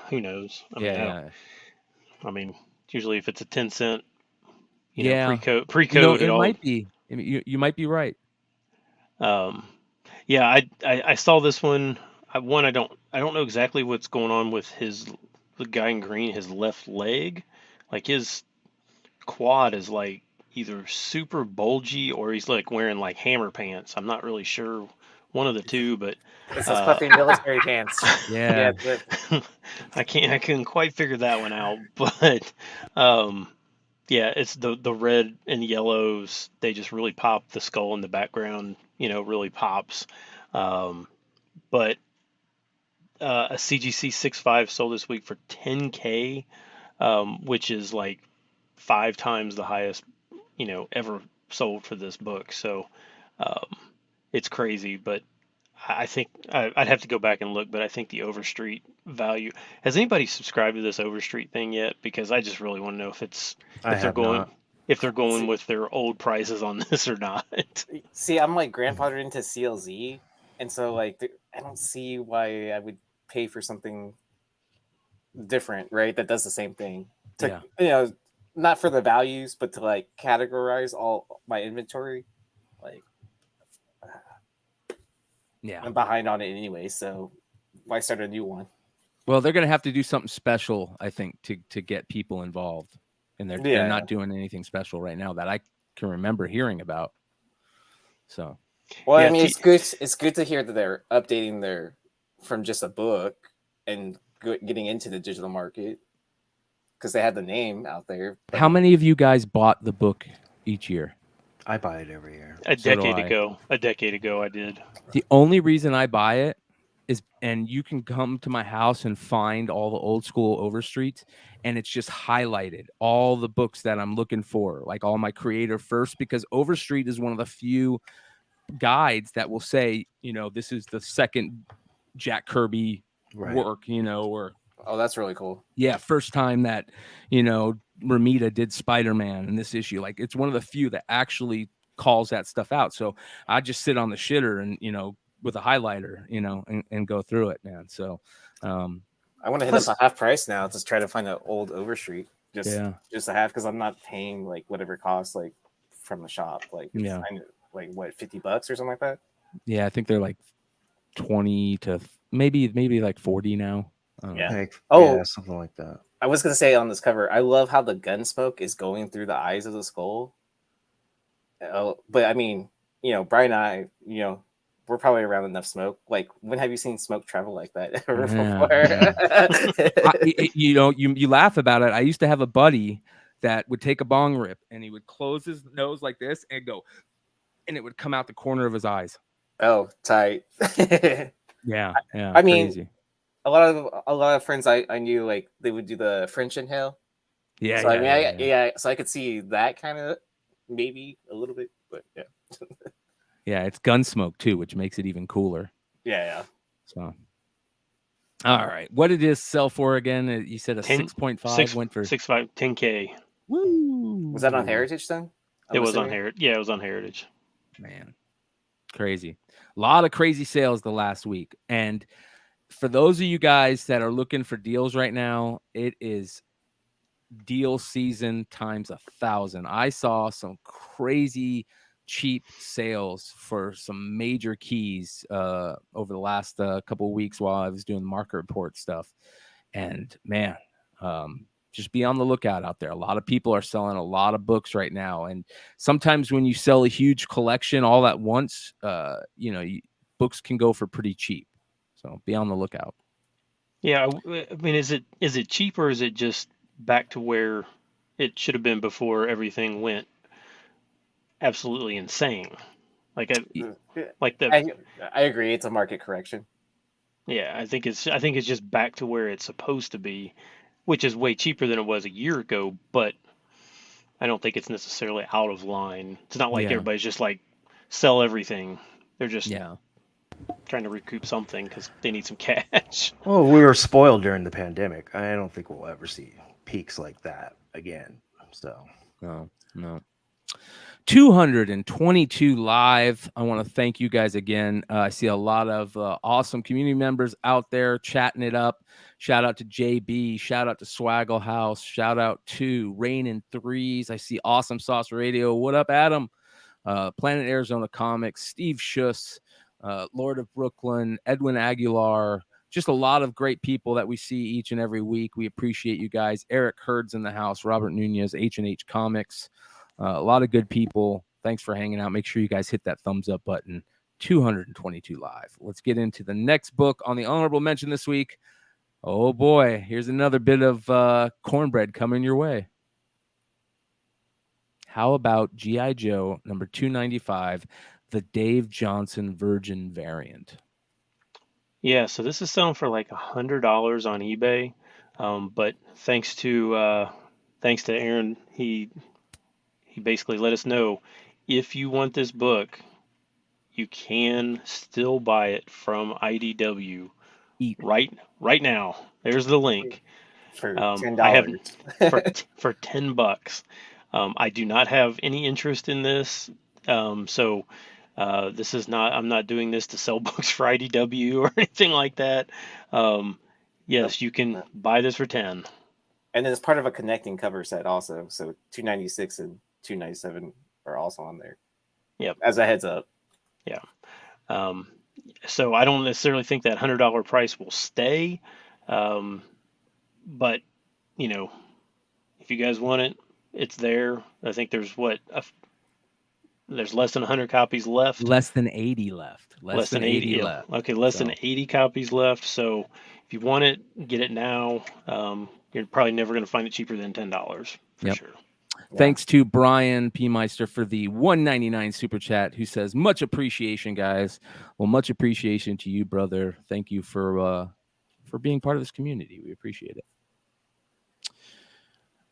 Who knows? I mean, usually if it's a 10-cent, pre-code, it might be. You might be right. Yeah, I saw this one. I don't know exactly what's going on with the guy in green, his left leg. Like his quad is like either super bulgy or he's like wearing like hammer pants. I'm not really sure, one of the two, but it's those puffy military pants. Yeah. I couldn't quite figure that one out, but yeah, it's the red and yellows. They just really pop. The skull in the background, really pops. But a CGC 6.5 sold this week for $10K, which is like 5 times the highest, ever sold for this book. So it's crazy, but I think I'd have to go back and look, but I think the Overstreet value. Has anybody subscribed to this Overstreet thing yet? Because I just really want to know if they're going with their old prices on this or not. See, I'm like grandfathered into CLZ, and so like I don't see why I would pay for something different, right? That does the same thing. Not for the values, but to like categorize all my inventory. Like, yeah, I'm behind on it anyway, so why start a new one? Well, they're going to have to do something special, I think, to get people involved, and they're not doing anything special right now that I can remember hearing about. So, well, I mean, it's good. It's good to hear that they're updating from just a book and getting into the digital market, because they had the name out there. How many of you guys bought the book each year? I buy it every year. A decade ago, I did. The only reason I buy it and you can come to my house and find all the old school Overstreets, and it's just highlighted all the books that I'm looking for, like all my creator first, because Overstreet is one of the few guides that will say, this is the second Jack Kirby work, or oh, that's really cool. Yeah, first time that Ramita did Spider-Man in this issue. Like, it's one of the few that actually calls that stuff out. So I just sit on the shitter and with a highlighter, and go through it, man. So I want to hit up a half price now to try to find an old Overstreet just to have, because I'm not paying like whatever it costs like from the shop. Like like what, $50 or something like that. Yeah, I think they're like 20 to maybe like 40 now. Yeah. Something like that. I was gonna say on this cover, I love how the gun smoke is going through the eyes of the skull. But I mean, Brian and I, we're probably around enough smoke. Like, when have you seen smoke travel like that ever before? You laugh about it. I used to have a buddy that would take a bong rip and he would close his nose like this and go, and it would come out the corner of his eyes. Oh, tight. Yeah. I mean, crazy. A lot of friends I knew, like, they would do the French inhale. Yeah. So so I could see that kind of maybe a little bit, but yeah. Yeah, it's gun smoke too, which makes it even cooler. Yeah. So, all right, what did this sell for again? You said a 6.5 went for 6.5, 10K. Woo! Was that on Heritage then? It was on Heritage. Yeah, it was on Heritage. Man, crazy! A lot of crazy sales the last week, and for those of you guys that are looking for deals right now, it is deal season times 1,000. I saw some crazy cheap sales for some major keys over the last couple of weeks while I was doing market report stuff, and man, just be on the lookout out there. A lot of people are selling a lot of books right now, and sometimes when you sell a huge collection all at once, books can go for pretty cheap. So be on the lookout. Yeah, I mean, is it cheap, or is it just back to where it should have been before everything went absolutely insane? I agree, it's a market correction. Yeah, I think it's just back to where it's supposed to be, which is way cheaper than it was a year ago, but I don't think it's necessarily out of line. It's not like everybody's just like sell everything. They're just trying to recoup something because they need some cash. Well, we were spoiled during the pandemic. I don't think we'll ever see peaks like that again. So no. 222 live. I want to thank you guys again. I see a lot of awesome community members out there chatting it up. Shout out to JB. Shout out to Swaggle House. Shout out to Rain in Threes. I see Awesome Sauce Radio. What up, Adam? Planet Arizona Comics. Steve Schuss. Lord of Brooklyn. Edwin Aguilar. Just a lot of great people that we see each and every week. We appreciate you guys. Eric Hurd's in the house. Robert Nunez, H&H Comics. A lot of good people. Thanks for hanging out. Make sure you guys hit that thumbs up button. 222 live. Let's get into the next book on the honorable mention this week. Oh boy, here's another bit of cornbread coming your way. How about G.I. Joe number 295, the Dave Johnson Virgin variant? Yeah, so this is selling for like $100 on eBay, but thanks to Aaron, he basically let us know if you want this book, you can still buy it from IDW right now. There's the link for $10. I have for $10. I do not have any interest in this, so this is not. I'm not doing this to sell books for IDW or anything like that. Yes, you can buy this for 10. And then it's part of a connecting cover set also. So 296 and 297 are also on there. Yep. As a heads up. Yeah. So I don't necessarily think that $100 price will stay. But if you guys want it, it's there. I think there's there's less than 100 copies left. Less than 80 left. Less than 80 left. Okay, than 80 copies left. So if you want it, get it now. You're probably never going to find it cheaper than $10 for sure. Thanks to Brian P. Meister for the $1.99 super chat, who says, much appreciation, guys. Well, much appreciation to you, brother. Thank you for being part of this community. We appreciate it.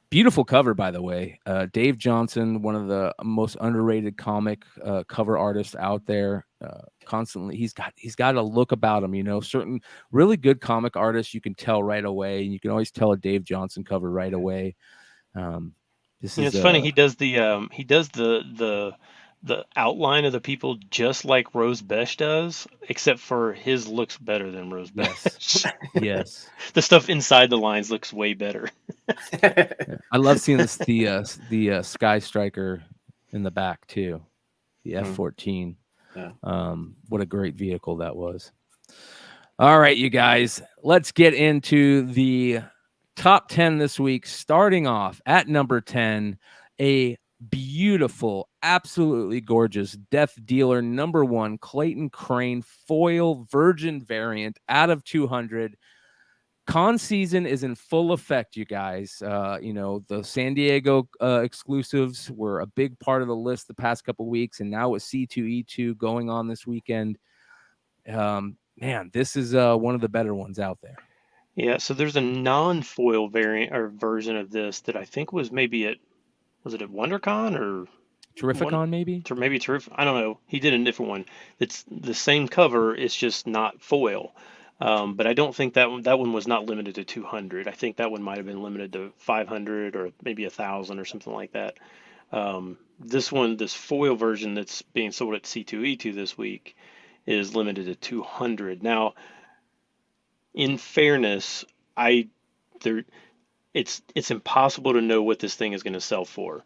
Beautiful cover, by the way. Dave Johnson, one of the most underrated comic cover artists out there. Constantly, he's got a look about him. You know, certain really good comic artists you can tell right away, and you can always tell a Dave Johnson cover right away. It's funny. He does the outline of the people just like Rose Besh does, except for his looks better than Rose Besh. Yes. The stuff inside the lines looks way better. I love seeing this the Sky Striker in the back too, the F-14. Yeah. What a great vehicle that was. All right, you guys, let's get into the top 10 this week. Starting off at number 10, a beautiful, absolutely gorgeous Death Dealer #1 Clayton Crane foil virgin variant out of 200. Con season is in full effect, you guys. You know, the San Diego exclusives were a big part of the list the past couple weeks, and now with C2E2 going on this weekend, man, this is one of the better ones out there. Yeah, so there's a non-foil variant or version of this that I think was maybe at WonderCon or Terrificon, maybe? Or maybe Terrific. I don't know. He did a different one. It's the same cover. It's just not foil. But I don't think that one was not limited to 200. I think that one might have been limited to 500 or maybe 1,000 or something like that. This foil version that's being sold at C2E2 this week is limited to 200. Now, in fairness, it's impossible to know what this thing is going to sell for.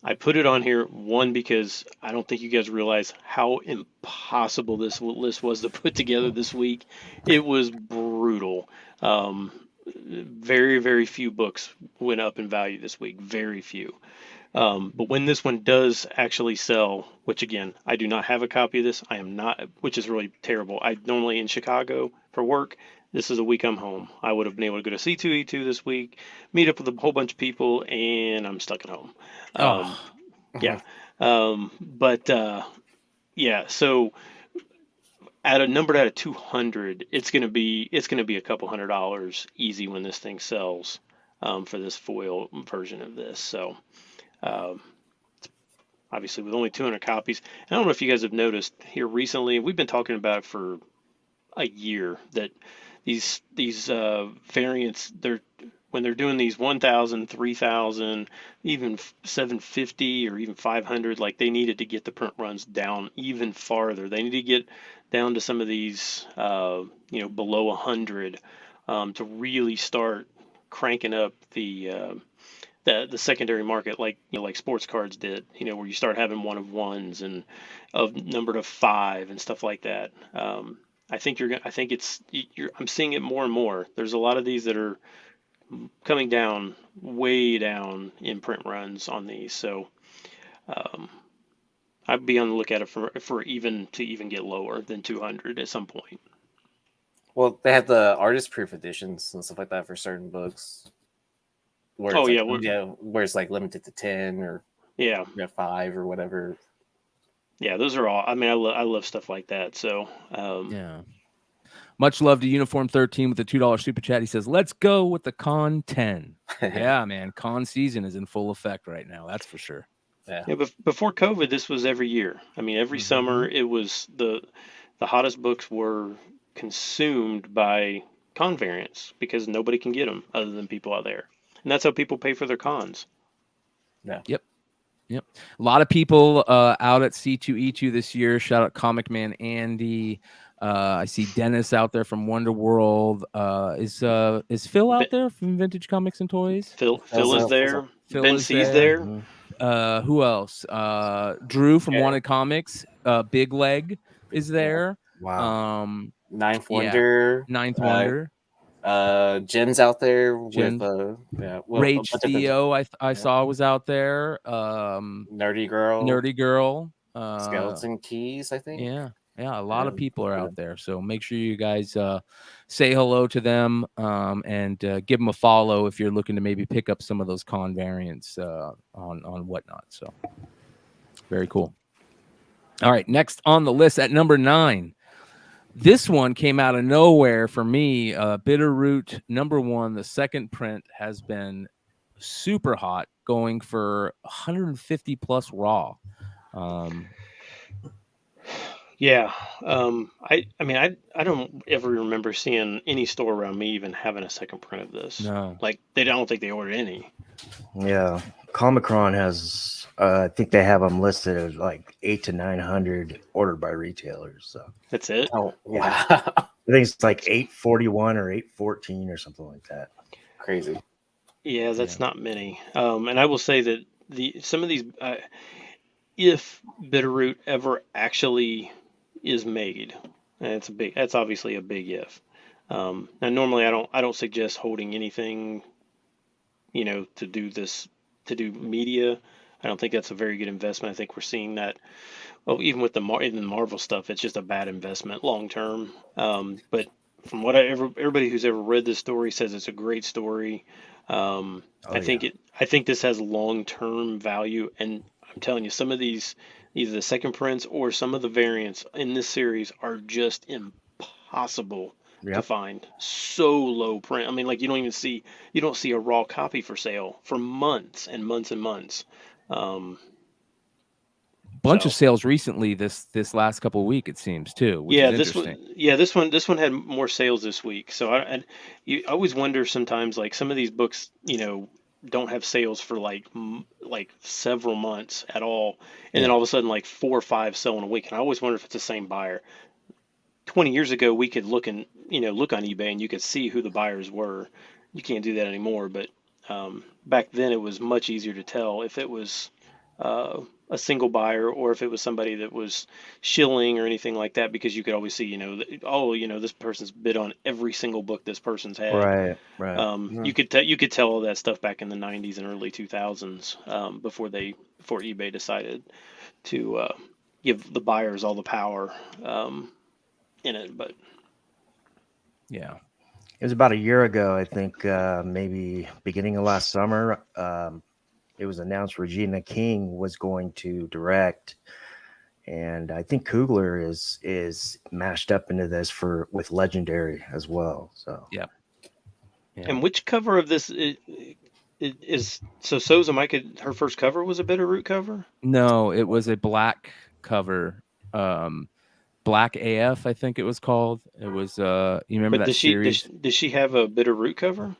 I put it on here, one, because I don't think you guys realize how impossible this list was to put together this week. It was brutal. Very, very few books went up in value this week. Very few. But when this one does actually sell, which again, I do not have a copy of this. I am not, which is really terrible. I'm normally in Chicago for work. This is a week I'm home. I would have been able to go to C2E2 this week, meet up with a whole bunch of people, and I'm stuck at home. Yeah. Yeah. So at a number out of 200, it's gonna be a couple $100 easy when this thing sells for this foil version of this. So obviously with only 200 copies. I don't know if you guys have noticed here recently. We've been talking about it for a year that these variants, when they're doing these 1,000, 3,000, even 750 or even 500, like they needed to get the print runs down even farther. They need to get down to some of these, below 100 to really start cranking up the secondary market, like sports cards did. Where you start having one of ones and of numbered of 5 and stuff like that. I'm seeing it more and more. There's a lot of these that are coming down, way down in print runs on these. So I'd be on the lookout for even get lower than 200 at some point. Well, they have the artist proof editions and stuff like that for certain books. Where it's like limited to 10 or 5 or whatever. Yeah, those are all. I mean, I love stuff like that. So yeah. Much love to Uniform 13 with the $2 super chat. He says, "Let's go with the Con 10." Yeah, man, Con season is in full effect right now. That's for sure. Yeah. But before COVID, this was every year. I mean, every summer it was the hottest books were consumed by con variants because nobody can get them other than people out there, and that's how people pay for their cons. Yeah. Yep. A lot of people out at C2E2 this year. Shout out Comic Man Andy. I see Dennis out there from Wonder World. Is Phil out there from Vintage Comics and Toys? Phil is there. Phil Ben is C's there. Who else? Drew from Wanted Comics. Big Leg is there. Wow. Ninth Wonder. Jen's out there with Rage Theo. I saw was out there. Nerdy Girl. Skeleton Keys, I think. Yeah. Yeah, a lot of people are out there. So make sure you guys say hello to them and give them a follow if you're looking to maybe pick up some of those con variants on Whatnot. So very cool. All right, next on the list at number 9. This one came out of nowhere for me. Bitterroot #1, the second print, has been super hot, going for 150 plus raw. Yeah. I mean, I don't ever remember seeing any store around me even having a second print of this. No. Like, I don't think they ordered any. Yeah, Comicron has. I think they have them listed as like 800 to 900 ordered by retailers. So That's it. Oh, wow. I think it's like 841 or 814 or something like that. Crazy. Yeah, that's not many. And I will say that some of these, if Bitterroot ever actually is made, and that's obviously a big if. Now normally I don't suggest holding anything, to do media. I don't think that's a very good investment. I think we're seeing that. Well, even with the Marvel stuff, it's just a bad investment long term. But from what everybody who's ever read this story says it's a great story. I think this has long term value, and I'm telling you, some of these, either the second prints or some of the variants in this series are just impossible to find. So low print. I mean, like you don't see a raw copy for sale for months and months and months. Bunch of sales recently this last couple of weeks, it seems, too, which is interesting. This one had more sales this week. So I always wonder sometimes, like some of these books, don't have sales for like several months at all, and then all of a sudden like 4 or 5 sell in a week. And I always wonder if it's the same buyer. 20 years ago, we could look on eBay and you could see who the buyers were. You can't do that anymore, but back then it was much easier to tell if it was a single buyer or if it was somebody that was shilling or anything like that, because you could always see, this person's bid on every single book this person's had. Right. You could tell all that stuff back in the 90s and early 2000s, before eBay decided to give the buyers all the power in it. But yeah, it was about a year ago, I think, maybe beginning of last summer. It was announced Regina King was going to direct, and I think Coogler is mashed up into this with Legendary as well. So yeah. And which cover of this is so Souza Micah? Her first cover was a Bitterroot cover. No, it was a black cover. Black AF, I think it was called. It was you remember that series? Does she have a Bitterroot cover?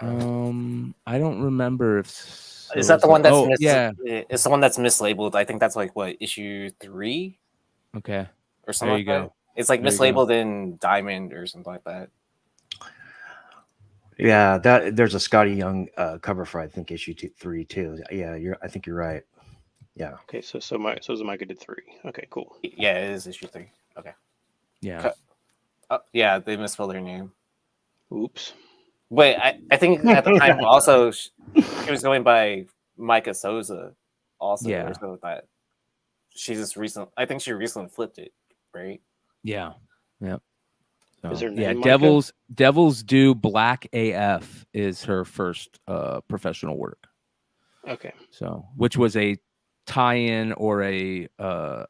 I don't remember if. Is that the one that's It's the one that's mislabeled? I think that's like what, issue 3? Okay. Or something like that. It's like mislabeled in diamond or something like that. Yeah, there's a Scotty Young cover for, I think, issue 3 too. Yeah, I think you're right. Yeah. Okay, so Micah did 3. Okay, cool. Yeah, it is issue 3. Okay. Yeah. Yeah, they misspelled her name. Oops. Wait, I think at the time also she was going by Micah Souza also. Yeah. Or so that I think she recently flipped it, right? Yeah. Yeah. So, is her name Devil's Due Black AF is her first professional work. Okay. So, which was a tie-in or a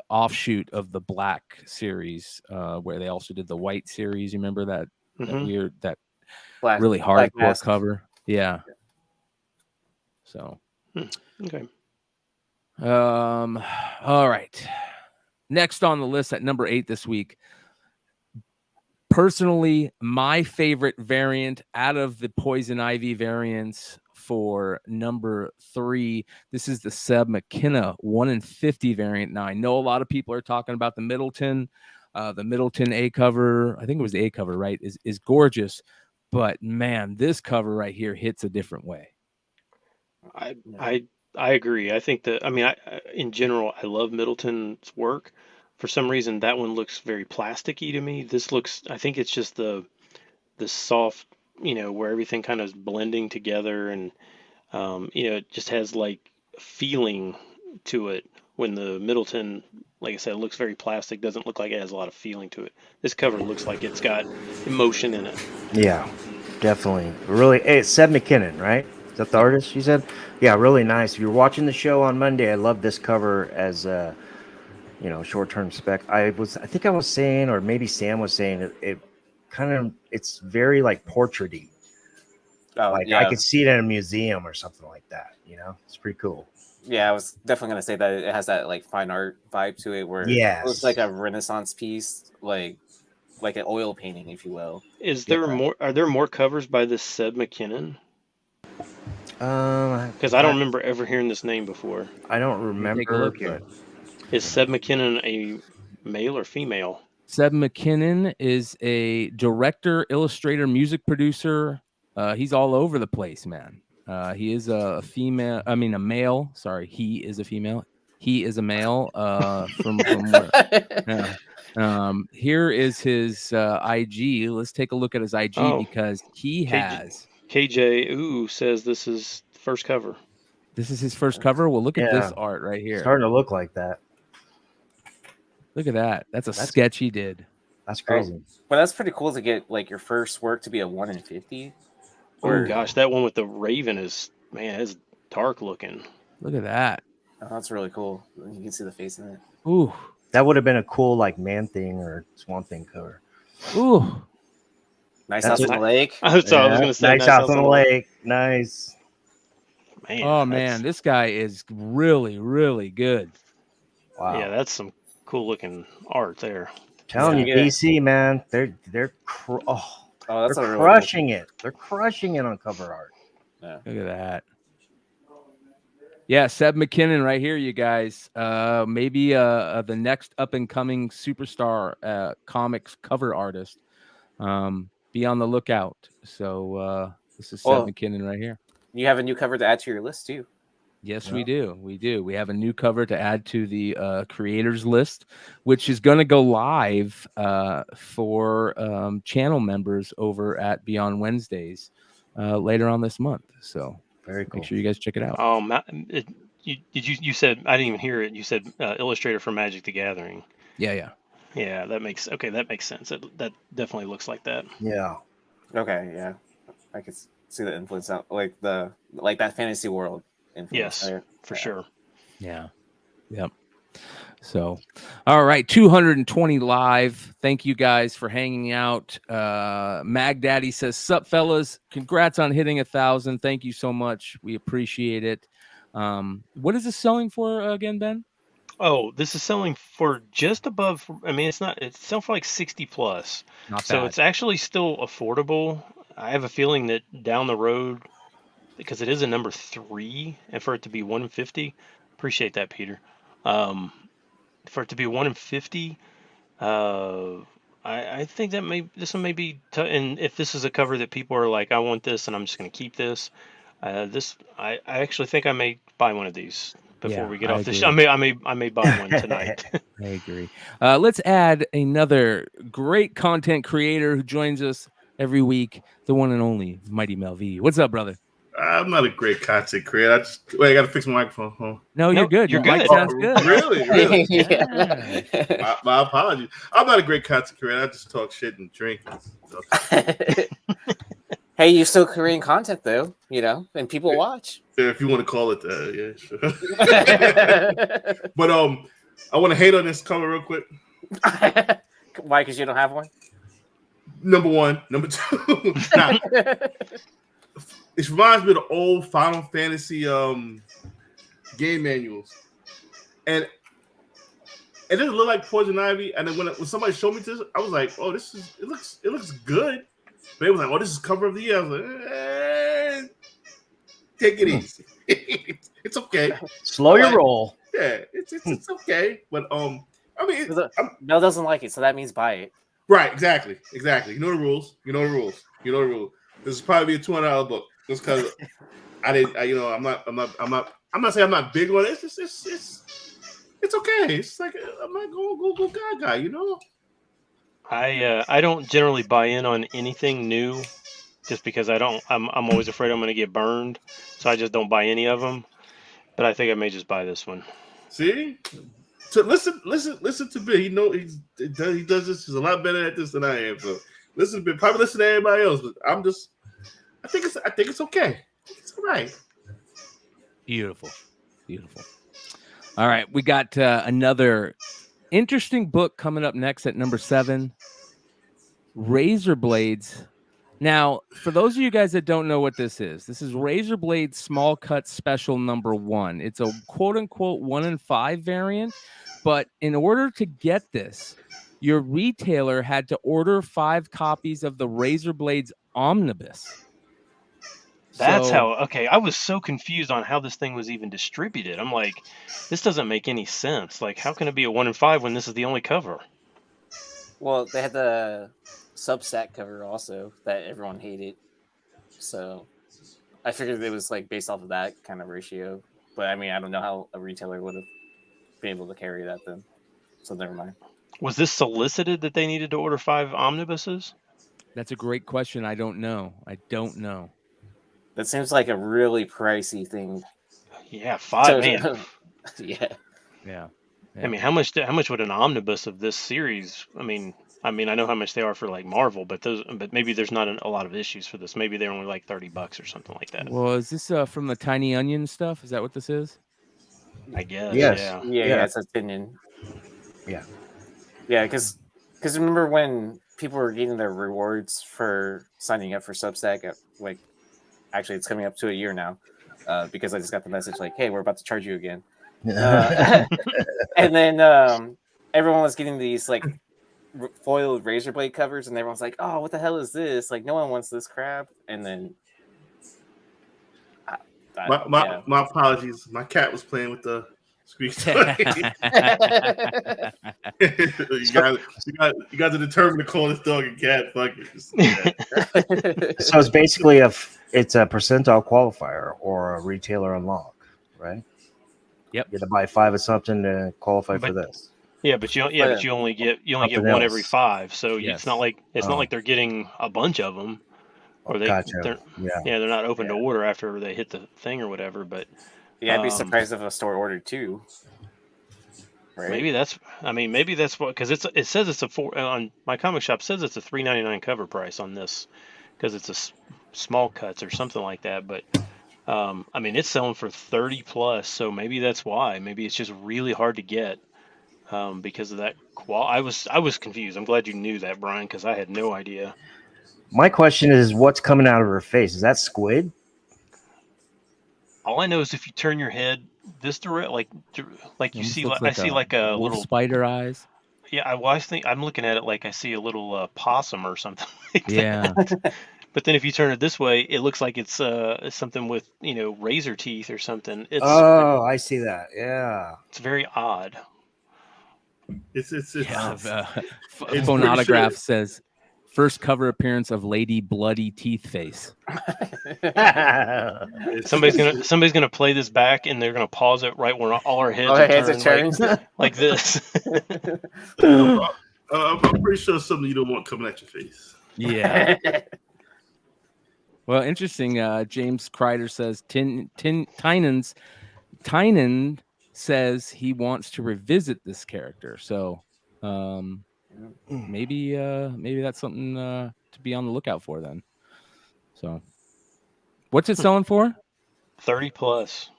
offshoot of the Black series, where they also did the White series. You remember that weird really hardcore cover? Yeah. So. Okay. All right. Next on the list at number 8 this week. Personally, my favorite variant out of the Poison Ivy variants for number 3. This is the Seb McKenna 1 in 50 variant. Now, I know a lot of people are talking about the Middleton. The Middleton A cover, I think it was the A cover, right? Is gorgeous, but man, this cover right here hits a different way. I agree. I think that, in general, I love Middleton's work. For some reason, that one looks very plasticky to me. This looks, I think it's just the soft, where everything kind of is blending together, and it just has like feeling to it, when the Middleton, like I said, looks very plastic, doesn't look like it has a lot of feeling to it. This cover looks like it's got emotion in it. Yeah, definitely. Really, hey, it's Seb McKinnon, right? Is that the artist you said? Yeah, really nice. If you're watching the show on Monday, I love this cover as a, short-term spec. I think I was saying, or maybe Sam was saying, it kind of, it's very like portraity. Oh, Like yeah. I could see it in a museum or something like that. It's pretty cool. Yeah, I was definitely gonna say that it has that like fine art vibe to it, where it looks like a Renaissance piece, like an oil painting, if you will. Is there more? Are there more covers by this Seb McKinnon? Because I don't remember ever hearing this name before. I don't remember. Take a look here. Is Seb McKinnon a male or female? Seb McKinnon is a director, illustrator, music producer. He's all over the place, man. He is a female. I mean, a male. Sorry, he is a female. He is a male. From where? Yeah. Here is his IG. Let's take a look at his IG because he has. KJ says this is first cover. This is his first cover. Well, look at this art right here. Starting to look like that. Look at that. That's a sketch he did. That's crazy. Well, that's pretty cool to get like your first work to be a 1 in 50. Oh gosh, that one with the raven is dark looking. Look at that. Oh, that's really cool. You can see the face in it. Ooh, that would have been a cool like Man Thing or Swamp Thing cover. Ooh, nice house on the lake. I was going to say nice house on the lake. Nice. Man, oh man, this guy is really, really good. Wow. Yeah, that's some cool looking art there. Telling you, DC man, they're crushing it. They're crushing it on cover art. Yeah. Look at that. Yeah, Seb McKinnon right here, you guys. Maybe the next up and coming superstar comics cover artist. Be on the lookout. So this is Seb McKinnon right here. You have a new cover to add to your list too. Yes, we do. We do. We have a new cover to add to the creators list, which is going to go live for channel members over at Beyond Wednesdays later on this month. So very cool. Make sure you guys check it out. You said, I didn't even hear it. You said illustrator for Magic the Gathering. Yeah. Yeah, that makes sense. That definitely looks like that. Yeah. Okay. Yeah, I could see the influence out like that fantasy world. Yes, for sure. Yeah. Yep. So, all right, 220 live. Thank you guys for hanging out. Mag Daddy says, "Sup, fellas? Congrats on hitting 1,000. Thank you so much. We appreciate it." What is this selling for again, Ben? Oh, this is selling for just above. I mean, it's selling for like 60 plus. Not so bad. It's actually still affordable. I have a feeling that down the road, because it is a number 3, and for it to be 1 in 50, appreciate that, Peter. For it to be 1 in 50, I think that this one may be. And if this is a cover that people are like, I want this, and I'm just going to keep this. I actually think I may buy one of these before we get off the show. I may buy one tonight. I agree. Let's add another great content creator who joins us every week, the one and only Mighty Mel V. What's up, brother? I'm not a great content creator. I got to fix my microphone. Huh? No, you're good. You're Your good. mic sounds good. Really? Yeah. My apologies. I'm not a great content creator. I just talk shit and drink. Hey, you're still creating content though, and people watch. If you want to call it that, yeah, sure. But I want to hate on this cover real quick. Why? Because you don't have one? Number one. Number two. Nah. It reminds me of the old Final Fantasy game manuals, and it doesn't look like Poison Ivy. And then when somebody showed me this, I was like, "Oh, it looks good." But it was like, "Oh, this is cover of the year." I was like, "Take it easy. It's okay. Slow your roll." Yeah, it's okay." But I mean, Mel doesn't like it, so that means buy it. Right? Exactly. You know the rules. This is probably a $200 book. Just because I'm not saying I'm not big on it. It's okay. It's like I'm not go gaga, I don't generally buy in on anything new, just because I'm always afraid I'm going to get burned, so I just don't buy any of them. But I think I may just buy this one. See, so listen to Bill. He does this. He's a lot better at this than I am. So listen to Bill. Probably listen to everybody else, but I think it's okay. It's all right. Beautiful. All right, we got another interesting book coming up next at number 7, Razer Blades. Now, for those of you guys that don't know what this is Razer Blades Small Cut Special number 1. It's a quote-unquote 1 in 5 variant, but in order to get this, your retailer had to order 5 copies of the Razer Blades Omnibus. That's how. Okay, I was so confused on how this thing was even distributed. I'm like, this doesn't make any sense. Like, how can it be a 1 in 5 when this is the only cover? Well, they had the Substack cover also that everyone hated, so I figured it was like based off of that kind of ratio. But I mean, I don't know how a retailer would have been able to carry that then. So never mind. Was this solicited that they needed to order 5 omnibuses? That's a great question. I don't know. That seems like a really pricey thing. Yeah, 5, man. Yeah. I mean, how much would an omnibus of this series? I mean, I know how much they are for like Marvel, but maybe there's not a lot of issues for this. Maybe they're only like $30 or something like that. Well, is this from the Tiny Onion stuff? Is that what this is? I guess. Yes. Yeah, it's opinion. Yeah. Yeah, because remember when people were getting their rewards for signing up for Substack? Like, actually, it's coming up to a year now, because I just got the message like, "Hey, we're about to charge you again." And then everyone was getting these like foiled Razer Blade covers, and everyone's like, "Oh, what the hell is this? Like, no one wants this crap." And then, my apologies. My cat was playing with the screen. you got to determine to call this dog a cat. Fuck it. So it's basically it's a percentile qualifier or a retailer unlock, right? Yep. You have to buy 5 of something to qualify for this. Yeah, but you only get one every 5. So it's not like they're getting a bunch of them, or they're not open to order after they hit the thing or whatever. But I'd be surprised if a store ordered 2. Right? Maybe that's what, because it says it's on my comic shop says it's a $3.99 cover price on this because it's a small cuts or something like that. But I mean, it's selling for 30 plus, so maybe that's why. Maybe it's just really hard to get because of that. I was confused. I'm glad you knew that, Brian, because I had no idea. My question is, what's coming out of her face? Is that squid? All I know is if you turn your head this direct, like you see, I see like a little spider eyes. Yeah, I'm looking at it like I see a little possum or something like that. But then if you turn it this way, it looks like it's something with razor teeth or something. I see that. Yeah, it's very odd. Phonograph says first cover appearance of Lady Bloody Teeth Face. Somebody's gonna play this back and they're gonna pause it right when all our heads are turned like this. I'm pretty sure it's something you don't want coming at your face. Yeah. Well, interesting. James Kreider says Tynan says he wants to revisit this character. So maybe that's something to be on the lookout for then. So what's it selling for? 30 plus.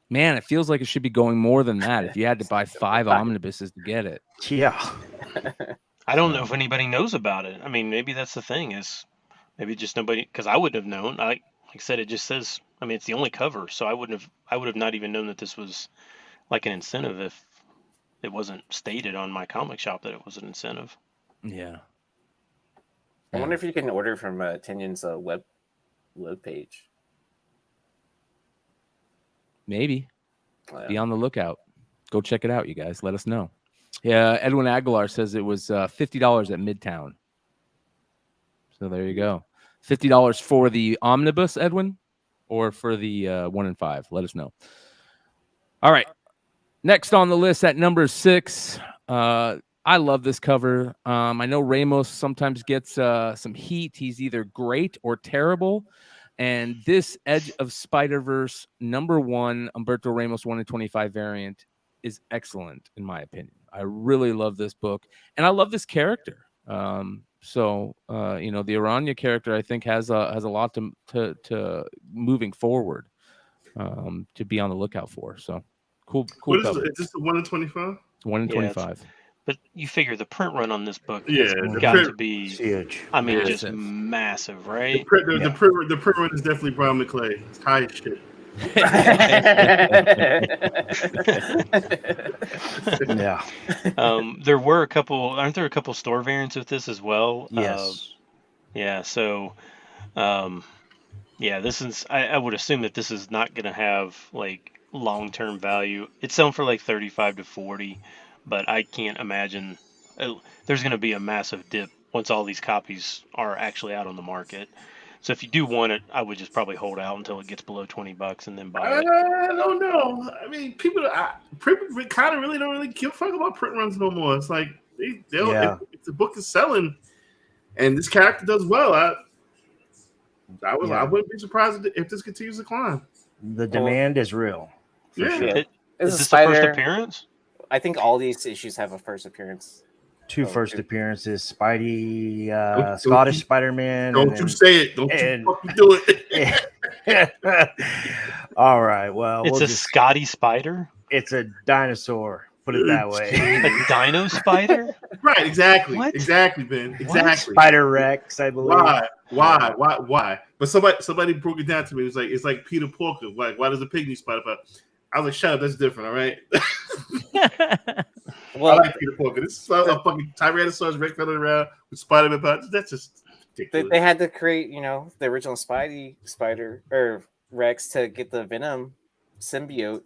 Man, it feels like it should be going more than that if you had to buy 5 omnibuses to get it. Yeah. I don't know if anybody knows about it. I mean, maybe that's the thing, is maybe just nobody, because I wouldn't have known. Like I said, it just says, I mean, it's the only cover, so I would have not even known that this was like an incentive if it wasn't stated on my comic shop that it was an incentive. Yeah. I wonder if you can order from Tynion's web page. Maybe. Be on the lookout. Go check it out, you guys. Let us know. Yeah, Edwin Aguilar says it was $50 at Midtown. So there you go. $50 for the omnibus, Edwin, or for the 1 in 5. Let us know. All right. Next on the list at number 6. I love this cover. I know Ramos sometimes gets some heat. He's either great or terrible. And this Edge of Spider-Verse #1 Humberto Ramos 1/25 variant is excellent in my opinion. I really love this book, and I love this character. So you know, the Aranya character I think has a lot to moving forward to be on the lookout for. So cool cover. Is this the 1/25? 1/25. But you figure the print run on this book Yeah, has the got print- to be Huge. I mean, just Massive. massive, The right? print run is definitely Bryan McClay. It's high as shit. Yeah. There were aren't there a couple store variants with this as well? Yes. Yeah, so yeah, this is I would assume that this is not gonna have like long-term value. It's selling for like 35 to 40, but I can't imagine there's gonna be a massive dip once all these copies are actually out on the market. So if you do want it, I would just probably hold out until it gets below $20 and then buy it. I don't know. I mean, people kind of really don't really give a fuck about print runs no more. It's like if the book is selling and this character does well, I wouldn't be surprised if this continues to climb. The demand is real. For Yeah. sure. This Is is this the first Spider. appearance? I think all these issues have a first appearance. Two Oh, first two. appearances: Spidey, Don't Scottish you- Spider-Man. Don't and you say it. Don't and- you fucking do it. All right. Well, It's a Scotty spider? it's a dinosaur. Put it that way. A dino spider? Right, exactly. What? Exactly, Ben. Exactly. Spider Rex, I believe. Why? But somebody broke it down to me. It's like Peter Porker. Like, why does a pig need spider power? I was like, shut up, that's different, all right? I Well, like Peter Porker. This is a fucking Tyrannosaurus Rex running around with Spider-Man powers. That's just ridiculous. they had to create, the original Spidey spider or Rex to get the Venom symbiote.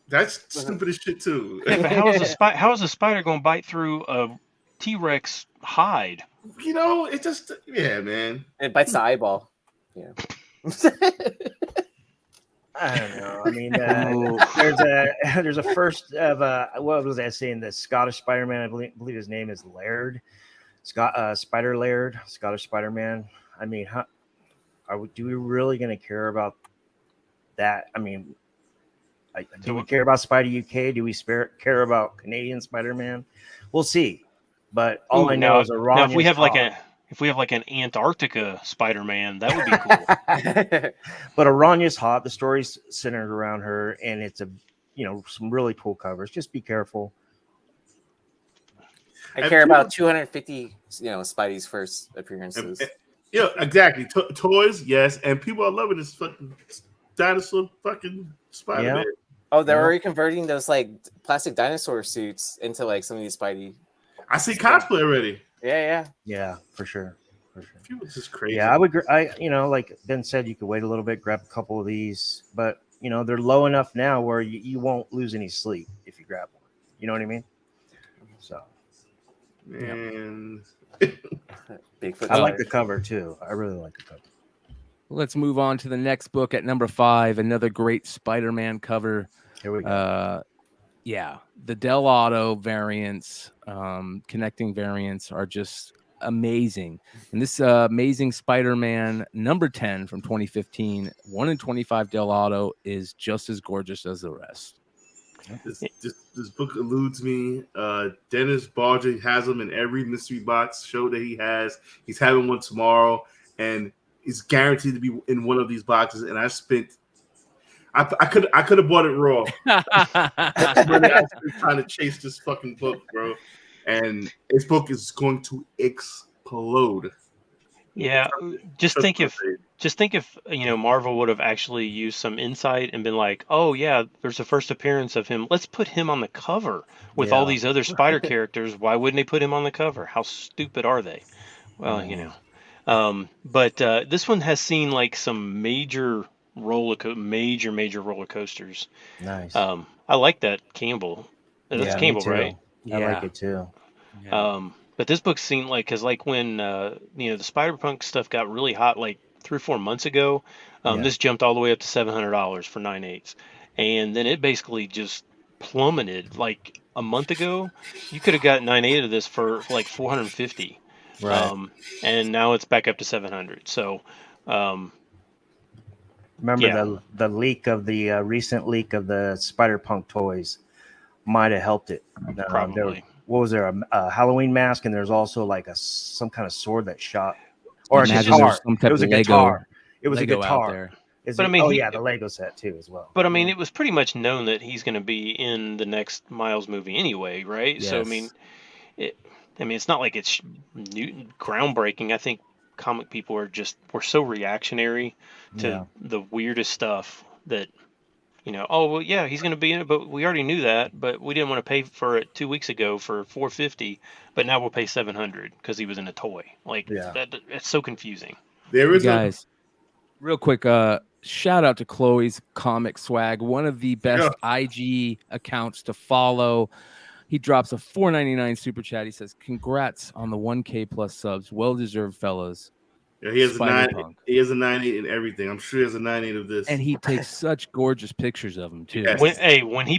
That's stupid as shit too. Yeah, but how is a spider going to bite through a T-Rex hide? It just man. It bites the eyeball. Yeah. I don't know. I mean, there's a first of what was I saying? The Scottish Spider-Man. I believe his name is Laird. Spider Laird, Scottish Spider-Man. I mean, do we really going to care about that? I mean, do we care about Spidey UK? Do we care about Canadian Spider-Man? We'll see. But all I know is now if we have like an Antarctica Spider-Man, that would be cool. But Aranya's hot. The story's centered around her, and it's some really cool covers. Just be careful. I care about 250, Spidey's first appearances. Yeah, exactly. Toys, yes, and people are loving this fucking dinosaur fucking Spider-Man. Yeah. Oh, they're already converting those like plastic dinosaur suits into like some of these Spidey. I see cosplay already. Yeah. Yeah, for sure. This is crazy. Yeah, I would. Like Ben said, you could wait a little bit, grab a couple of these, but they're low enough now where you won't lose any sleep if you grab one. You know what I mean? So, man, Bigfoot. I like the cover too. I really like the cover. Let's move on to the next book at #5. Another great Spider-Man cover. Here we go. Yeah, the Del Auto variants, connecting variants are just amazing. And this Amazing Spider-Man #10 from 2015, 1/25 Del Auto, is just as gorgeous as the rest. This book eludes me. Dennis Barger has them in every mystery box show that he has. He's having one tomorrow, and it's guaranteed to be in one of these boxes. And I could have bought it raw. That's really I spent trying to chase this fucking book, bro. And this book is going to explode. Yeah, just think if Marvel would have actually used some insight and been like, oh yeah, there's a first appearance of him. Let's put him on the cover with all these other Spider characters. Why wouldn't they put him on the cover? How stupid are they? Well, but this one has seen like some major roller coasters. Nice. I like that Campbell. That's Campbell, right? I like it too. Yeah. But this book's seen because when the Spider-Punk stuff got really hot like 3 or 4 months ago, this jumped all the way up to $700 for 9/8, and then it basically just plummeted. Like a month ago, you could have got 9/8 of this for like $450, Right. and now it's back up to $700. So Remember Yeah. the leak of the recent leak of the Spider-Punk toys might have helped it. Probably. What was there, a Halloween mask, and there's also like some kind of sword that shot, or a Which is Imagine just- guitar. there's some It type was a of Lego, guitar. It was Lego a out guitar. there. But I mean, the Lego set too as well. But I mean, it was pretty much known that he's going to be in the next Miles movie anyway, right? Yes. So I mean, it's not like it's new, groundbreaking. I think comic people were so reactionary to the weirdest stuff that, oh well, yeah, he's going to be in it, but we already knew that, but we didn't want to pay for it 2 weeks ago for $450, but now we'll pay $700 because he was in a toy. Like it's so confusing. There is Guys, real quick, shout out to Chloe's Comic Swag, one of the best IG accounts to follow. He drops a $4.99 super chat. He says, "Congrats on the 1K plus subs. Well deserved, fellas." Yeah, he has Spider-Punk. He has a 9.8 in everything. I'm sure he has a 9.8 of this. And he takes such gorgeous pictures of them too. Yes. When he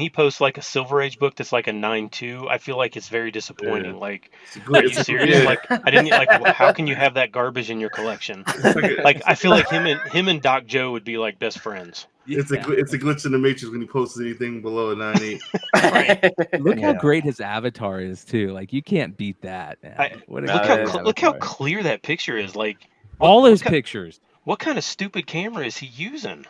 posts like a Silver Age book that's like a 9.2, I feel like it's very disappointing. Yeah. Like, are you serious? Like, I didn't like. How can you have that garbage in your collection? Like, I feel like him and Doc Joe would be like best friends. It's a glitch in the matrix when he posts anything below a 9.8. Look how great his avatar is too. Like, you can't beat that, man. Look how clear that picture is. Like all his pictures. What kind of stupid camera is he using?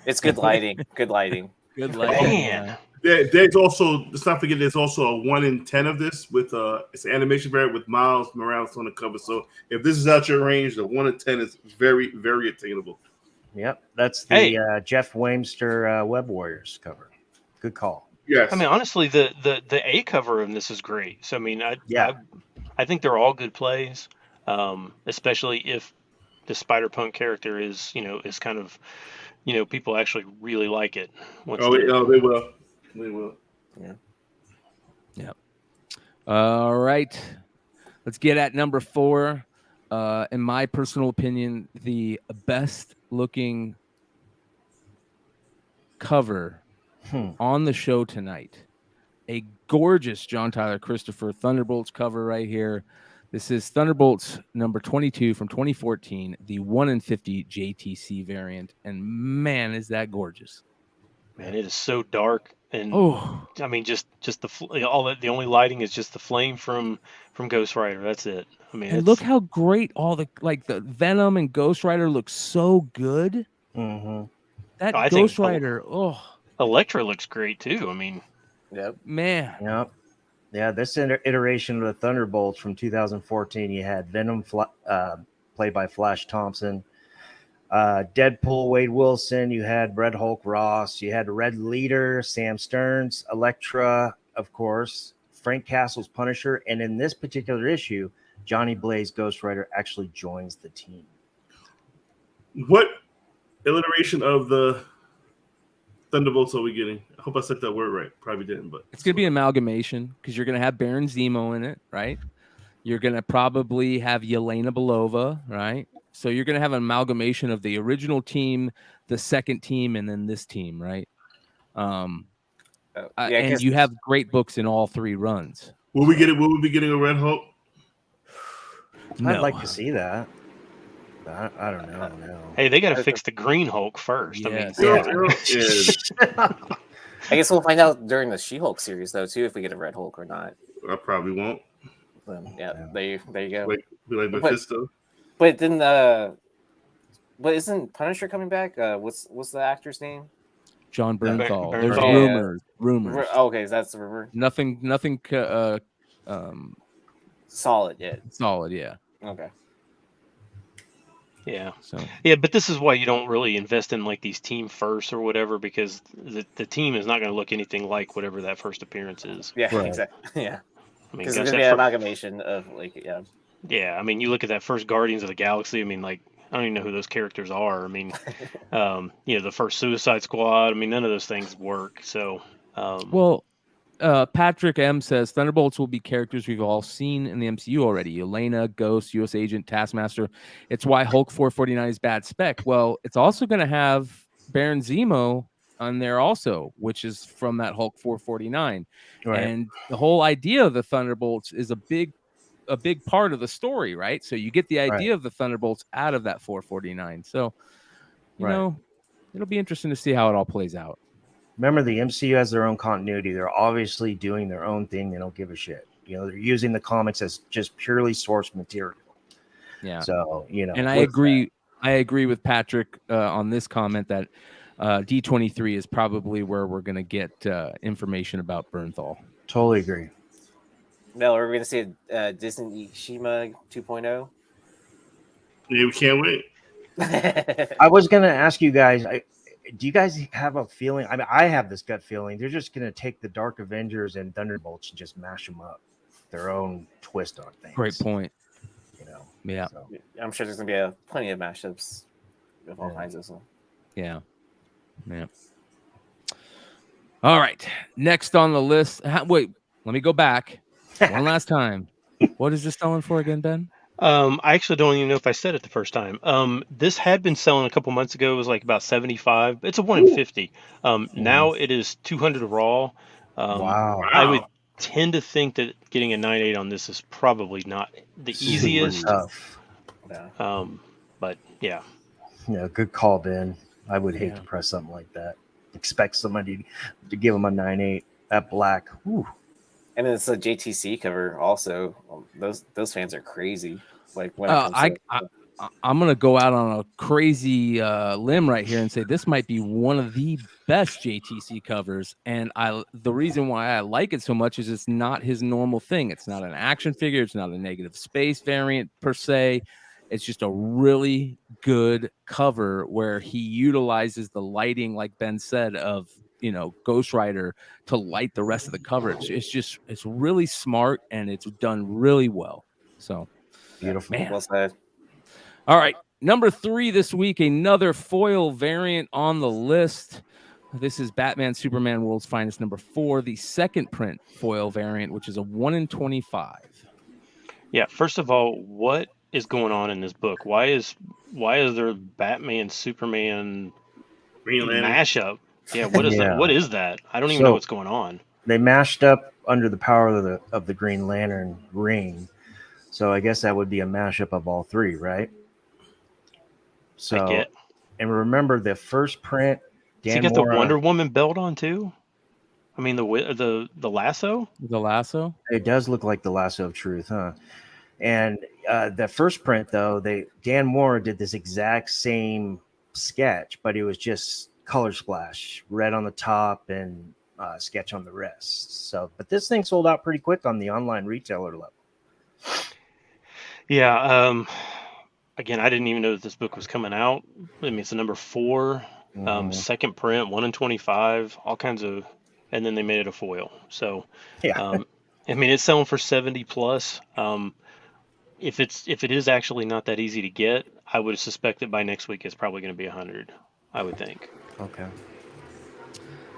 It's good lighting. Good lighting. Good lighting. Man. There's also, let's not forget, there's also a 1 in 10 of this with it's an animation variant with Miles Morales on the cover. So if this is out your range, the 1 in 10 is very, very attainable. Yep, that's the Jeff Wamster Web Warriors cover. Good call. Yes. I mean, honestly, the A cover of this is great. So I mean, I think they're all good plays, especially if the Spider-Punk character is is kind of people actually really like it. They will. They will. Yeah. Yep. All right. Let's get at number 4. In my personal opinion, the best looking cover on the show tonight. A gorgeous John Tyler Christopher Thunderbolts cover right here. This is Thunderbolts number 22 from 2014, the 1 in 50 JTC variant. And man, is that gorgeous. Man, it is so dark. And I mean, just the only lighting is just the flame from Ghost Rider. That's it. I mean, and look how great all the Venom and Ghost Rider look so good. Mm-hmm. That Ghost Rider, Elektra looks great too. I mean, man. Yep. Yeah, this iteration of the Thunderbolts from 2014, you had Venom played by Flash Thompson, Deadpool Wade Wilson, you had Red Hulk Ross, you had Red Leader Sam Stearns, Elektra, of course, Frank Castle's Punisher, and in this particular issue, Johnny Blaze Ghost Rider actually joins the team. What iteration of the Thunderbolts are we getting? I hope I said that word right. Probably didn't, but it's going to be an amalgamation because you're going to have Baron Zemo in it, right? You're going to probably have Yelena Belova, right? So you're going to have an amalgamation of the original team, the second team, and then this team, right? And you have great books in all 3 runs. Will we be getting a Red Hulk? I'd like to see that. I don't know. No. Hey, they got to fix the Green Hulk first. Yes. I guess we'll find out during the She-Hulk series, though, too, if we get a Red Hulk or not. I probably won't. There you go. Like Mephisto. But then, but isn't Punisher coming back? What's the actor's name? John Bernthal. Bernthal. There's rumors. Okay, that's the rumor. Nothing. Solid yet. Solid, yeah. Okay. Yeah. So but this is why you don't really invest in like these team firsts or whatever, because the team is not going to look anything like whatever that first appearance is. Yeah, exactly. Yeah. I mean, because there's going to be an amalgamation of Yeah, I mean, you look at that first Guardians of the Galaxy. I mean, like, I don't even know who those characters are. I mean, the first Suicide Squad. I mean, none of those things work. So, Patrick M says Thunderbolts will be characters we've all seen in the MCU already. Yelena, Ghost, U.S. Agent, Taskmaster. It's why Hulk 449 is bad spec. Well, it's also going to have Baron Zemo on there also, which is from that Hulk 449. Right. And the whole idea of the Thunderbolts is a big part of the story, right? So you get the idea of the Thunderbolts out of that 449. So, you know, it'll be interesting to see how it all plays out. Remember, the MCU has their own continuity. They're obviously doing their own thing. They don't give a shit. They're using the comics as just purely source material. Yeah. So, and I agree. I agree with Patrick on this comment that D23 is probably where we're going to get information about Bernthal. Totally agree. Mel, are we going to see a Disney Shima 2.0? Yeah, we can't wait. I was going to ask you guys, do you guys have a feeling? I mean, I have this gut feeling they're just going to take the Dark Avengers and Thunderbolts and just mash them up, their own twist on things. Great point. Yeah. So. I'm sure there's going to be plenty of mashups of all kinds of stuff. Yeah. All right. Next on the list. Wait, let me go back one last time. What is this selling for again, Ben? I actually don't even know if I said it the first time. This had been selling a couple months ago. It was like about 75. It's a 1 in 50. Now it is 200 raw. Wow. I would tend to think that getting a 9.8 on this is probably not the easiest. Tough. But yeah. Yeah, good call, Ben. I would hate to press something like that. Expect somebody to give them a 9.8. That black. Whew. And it's a JTC cover also. Those fans are crazy. Like when I'm gonna go out on a crazy limb right here and say this might be one of the best JTC covers. And the reason why I like it so much is it's not his normal thing. It's not an action figure. It's not a negative space variant per se. It's just a really good cover where he utilizes the lighting, like Ben said, of Ghost Rider to light the rest of the cover. It's really smart and it's done really well. So beautiful. Man. Well said. All right, number 3 this week, another foil variant on the list. This is Batman Superman World's Finest number 4, the second print foil variant, which is a 1 in 25. Yeah, first of all, what is going on in this book? Why is there Batman Superman mashup? Yeah, what is that? What is that? I don't even know what's going on. They mashed up under the power of the Green Lantern ring. So I guess that would be a mashup of all 3, right? So, and remember the first print. He got the Wonder Woman belt on too. I mean the lasso. The lasso. It does look like the lasso of truth, huh? And the first print though, Dan Moore did this exact same sketch, but it was just color splash, red on the top and sketch on the rest. So, but this thing sold out pretty quick on the online retailer level. Yeah. Again, I didn't even know that this book was coming out. I mean, it's a number 4, second print, 1 in 25, all kinds of, and then they made it a foil. So, I mean, it's selling for 70 plus. If it is actually not that easy to get, I would suspect that by next week it's probably going to be 100. I would think. Okay.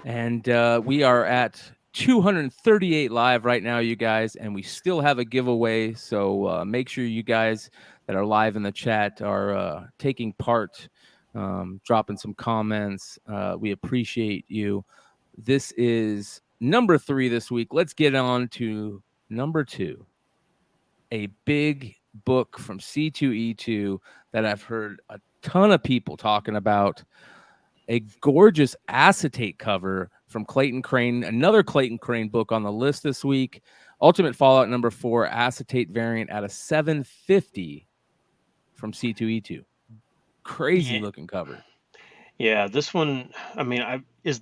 And we are at 238 live right now, you guys, and we still have a giveaway. So make sure you guys that are live in the chat are taking part, dropping some comments. We appreciate you. This is number 3 this week. Let's get on to number 2. A big book from C2E2 that I've heard a ton of people talking about. A gorgeous acetate cover from Clayton Crane, another Clayton Crane book on the list this week. Ultimate Fallout number 4 acetate variant at a 750 from C2E2. Crazy looking cover. Yeah, this one, I mean, is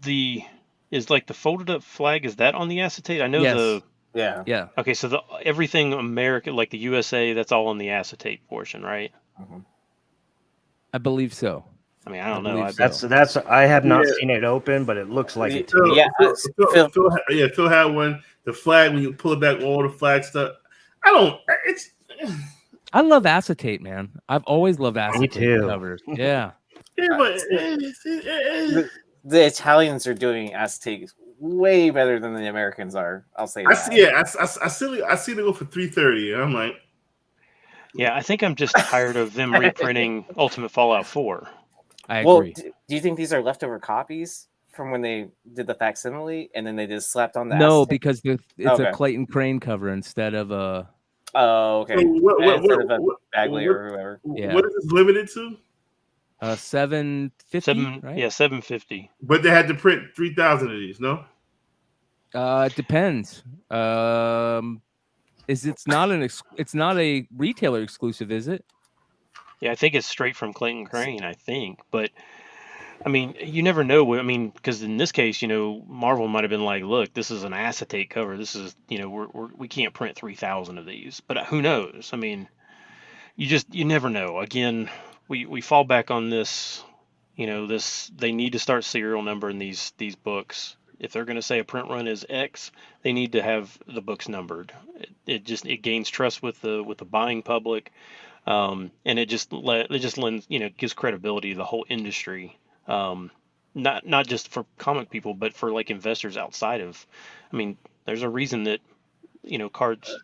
like the folded up flag, is that on the acetate? I know Yeah. Okay, so everything American, like the USA, that's all on the acetate portion, right? Mm-hmm. I believe so. I mean, I don't know. That's I have not seen it open, but it looks like it. Phil had one. The flag, when you pull it back, all the flag stuff. I love acetate, man. I've always loved acetate covers. Yeah. But the Italians are doing acetate way better than the Americans are. I'll say that. I see them go for 330. And I'm like, yeah, I think I'm just tired of them reprinting Ultimate Fallout 4. I agree. Do you think these are leftover copies from when they did the facsimile and then they just slapped on the No, acetate? because it's a Clayton Crane cover instead of a... Oh, okay. So instead of a Bagley or whoever. Yeah. What is this limited to? $750, right? Yeah, $750. But they had to print 3,000 of these. No. It depends. It's not a retailer exclusive, is it? Yeah, I think it's straight from Clayton Crane, I think. But I mean, you never know. I mean, because in this case, Marvel might have been like, "Look, this is an acetate cover. This is, we can't print 3,000 of these." But who knows? I mean, you never know. Again, we fall back on this. They need to start serial numbering these books. If they're going to say a print run is X, they need to have the books numbered. It gains trust with the buying public. And it just lends, gives credibility to the whole industry. Not just for comic people, but for like investors outside of. I mean, there's a reason that cards,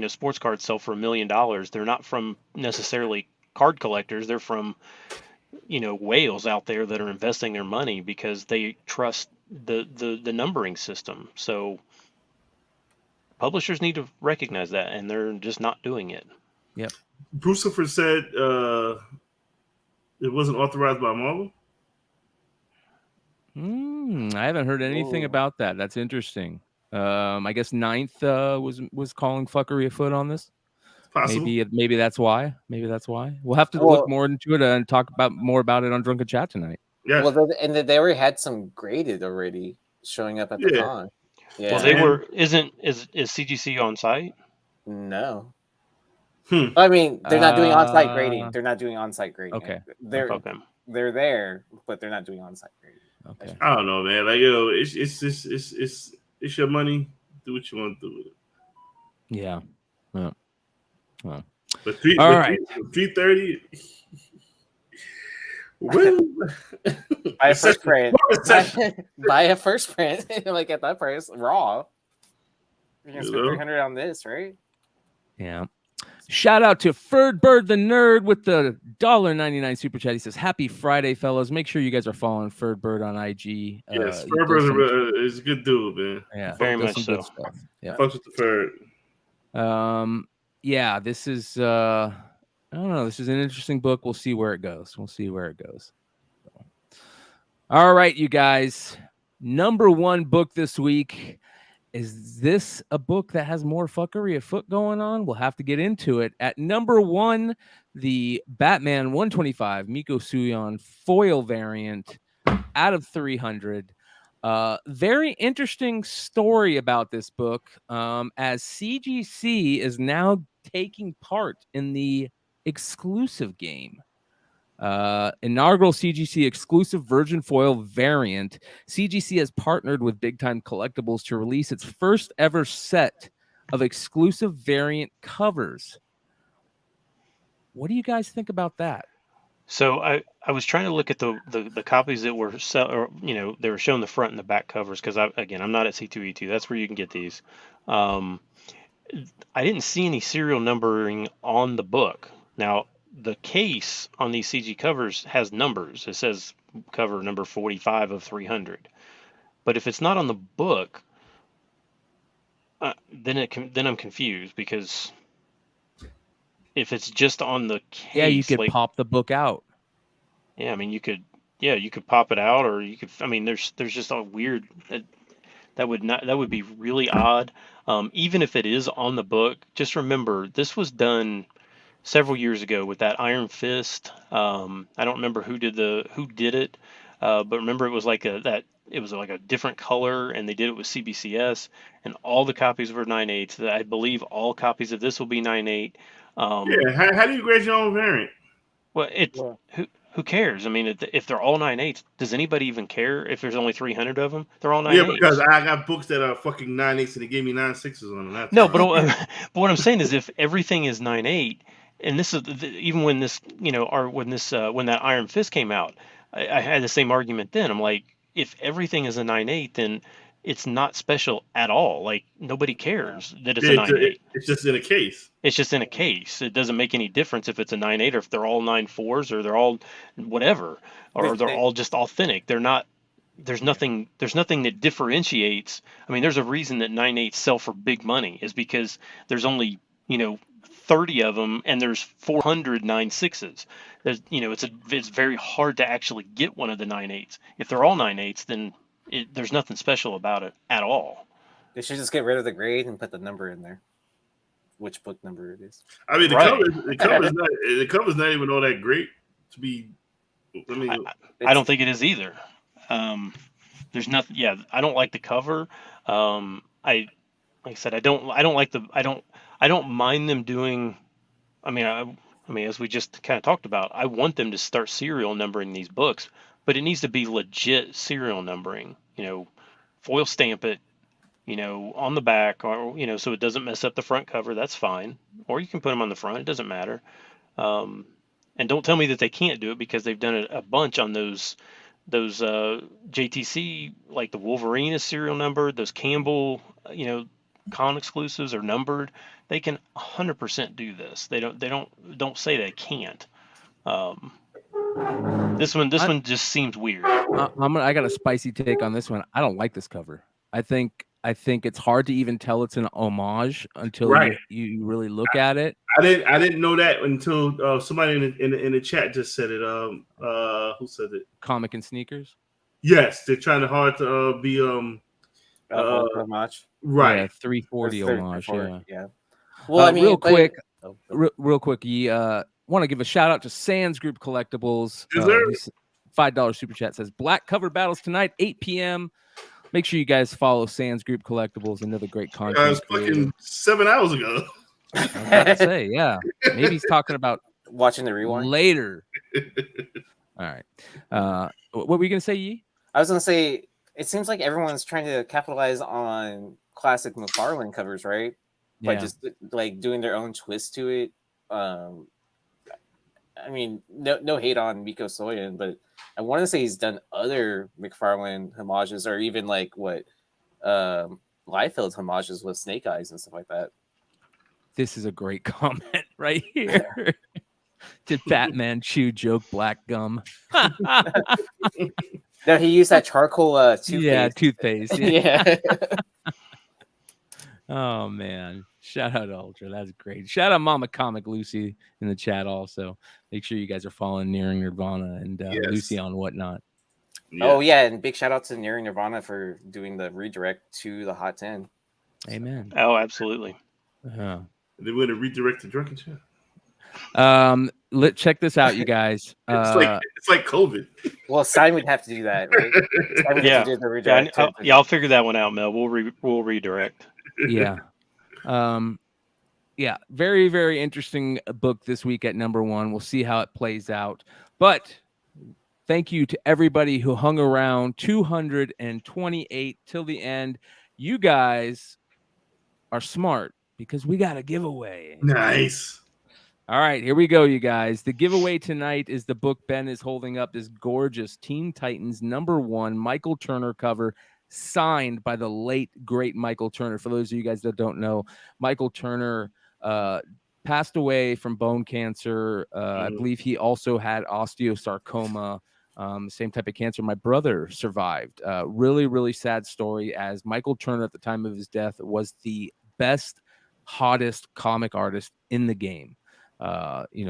sports cards sell for $1 million. They're not from necessarily card collectors. They're from whales out there that are investing their money because they trust the numbering system. So publishers need to recognize that, and they're just not doing it. Yep. Brucifer said it wasn't authorized by Marvel. I haven't heard anything about that. That's interesting. I guess Ninth was calling fuckery afoot on this. Possible. Maybe that's why. We'll have to look more into it and talk more about it on Drunken Chat tonight. Yeah. Well, and they already had some graded already showing up at the con. Yeah. Well, they were. Is CGC on site? No. I mean, they're not doing on-site grading. They're not doing on-site grading. Okay. They're there, but they're not doing on-site grading. Okay. I don't know, man. Like, it's your money. Do what you want to do with it. Yeah. Well. But 330. Well, buy a first print. Buy a first print. Like at that price, raw. You're gonna spend $300 on this, right? Yeah. Shout out to Ferd Bird the Nerd with the $1.99 super chat. He says, "Happy Friday, fellas. Make sure you guys are following Ferd Bird on IG." Yes, Ferd Bird is a good dude, man. Yeah, very much so. Yeah, fucks with the Ferd. Yeah, this is I don't know. This is an interesting book. We'll see where it goes. All right, you guys. Number one book this week. Is this a book that has more fuckery afoot going on? We'll have to get into it. At number one, the Batman 125 Miko Suyon foil variant out of 300. Very interesting story about this book, as CGC is now taking part in the exclusive game. Inaugural CGC exclusive Virgin Foil variant. CGC has partnered with Big Time Collectibles to release its first ever set of exclusive variant covers. What do you guys think about that? So I was trying to look at the copies that were they were showing the front and the back covers, because I'm not at C2E2. That's where you can get these. I didn't see any serial numbering on the book. Now, the case on these CG covers has numbers. It says cover number 45 of 300. But if it's not on the book, then I'm confused, because if it's just on the case, you could pop the book out. Yeah, I mean, you could pop it out, or you could. I mean, there's just a weird that would be really odd. Even if it is on the book, just remember this was done several years ago with that Iron Fist. I don't remember who did it, but remember it was like a different color, and they did it with CBCS, and all the copies were 9/8. I believe all copies of this will be 9/8. How do you grade your own variant? Well, who cares? I mean, if they're all 9/8, does anybody even care if there's only 300 of them? They're all 9/8. Yeah, because I got books that are fucking 9/8 and they gave me 9/6s on them. No, but what I'm saying is, if everything is 9/8, and this is even when this, when that Iron Fist came out, I had the same argument then. I'm like, if everything is a 9/8, then it's not special at all. Like, nobody cares that it's a 9/8. It's just in a case. It's just in a case. It doesn't make any difference if it's a 9/8 or if they're all 9/4s or they're all whatever, or they're all just authentic. They're not. There's nothing that differentiates. I mean, there's a reason that 9/8 sell for big money, is because there's only 30 of them, and there's 400 9.6s. There's, it's very hard to actually get one of the 9.8s. If they're all 9.8s, then there's nothing special about it at all. They should just get rid of the grade and put the number in there, which book number it is. I mean, the cover's not even all that great to be. I mean, I don't think it is either. There's nothing. Yeah, I don't like the cover. Like I said, I don't mind them doing. I mean, as we just kind of talked about, I want them to start serial numbering these books, but it needs to be legit serial numbering. Foil stamp it, on the back, or so it doesn't mess up the front cover. That's fine. Or you can put them on the front. It doesn't matter. And don't tell me that they can't do it, because they've done it a bunch on those JTC, like the Wolverine is serial numbered. Those Campbell, con exclusives are numbered. They can 100% do this. They don't say they can't. This one just seems weird. I got a spicy take on this one. I don't like this cover. I think it's hard to even tell it's an homage until you really look at it. I didn't know that until somebody in the chat just said it. Who said it? Comic and Sneakers. Yes, they're trying hard to be homage. Right. Yeah, 340 homage. Yeah. Well, I mean, real quick, want to give a shout out to Sands Group Collectibles. $5 super chat says Black Cover Battles tonight, 8 p.m. Make sure you guys follow Sands Group Collectibles, another great content. Guys, fucking 7 hours ago. I was about to say, yeah. Maybe he's talking about watching the rewind later. All right. What were you gonna say, Yi? I was gonna say, it seems like everyone's trying to capitalize on classic McFarlane covers, right? By just like doing their own twist to it. I mean, no hate on Miko Soyan, but I want to say he's done other McFarlane homages, or even like what Liefeld's homages with Snake Eyes and stuff like that. This is a great comment right here. Did Batman chew joke black gum? No, he used that charcoal toothpaste. Yeah, toothpaste. Yeah. Oh man. Shout out to Ultra. That's great. Shout out Mama Comic Lucy in the chat also. Make sure you guys are following Nearing Nirvana and Lucy on Whatnot. Yeah. Oh yeah, and big shout out to Nearing Nirvana for doing the redirect to the Hot 10. Amen. Oh, absolutely. Uh-huh. They want to redirect the Drunken Chat. Check this out, you guys. It's like COVID. Well, Stein would have to do that, right? Yeah. I'll figure that one out, Mel. We'll redirect. Yeah. Very, very interesting book this week at number 1. We'll see how it plays out. But thank you to everybody who hung around 228 till the end. You guys are smart because we got a giveaway. Nice. All right, here we go, you guys. The giveaway tonight is the book Ben is holding up, this gorgeous Teen Titans #1 Michael Turner cover, signed by the late, great Michael Turner. For those of you guys that don't know, Michael Turner passed away from bone cancer. I believe he also had osteosarcoma, same type of cancer. My brother survived. Really, really sad story, as Michael Turner at the time of his death was the best, hottest comic artist in the game.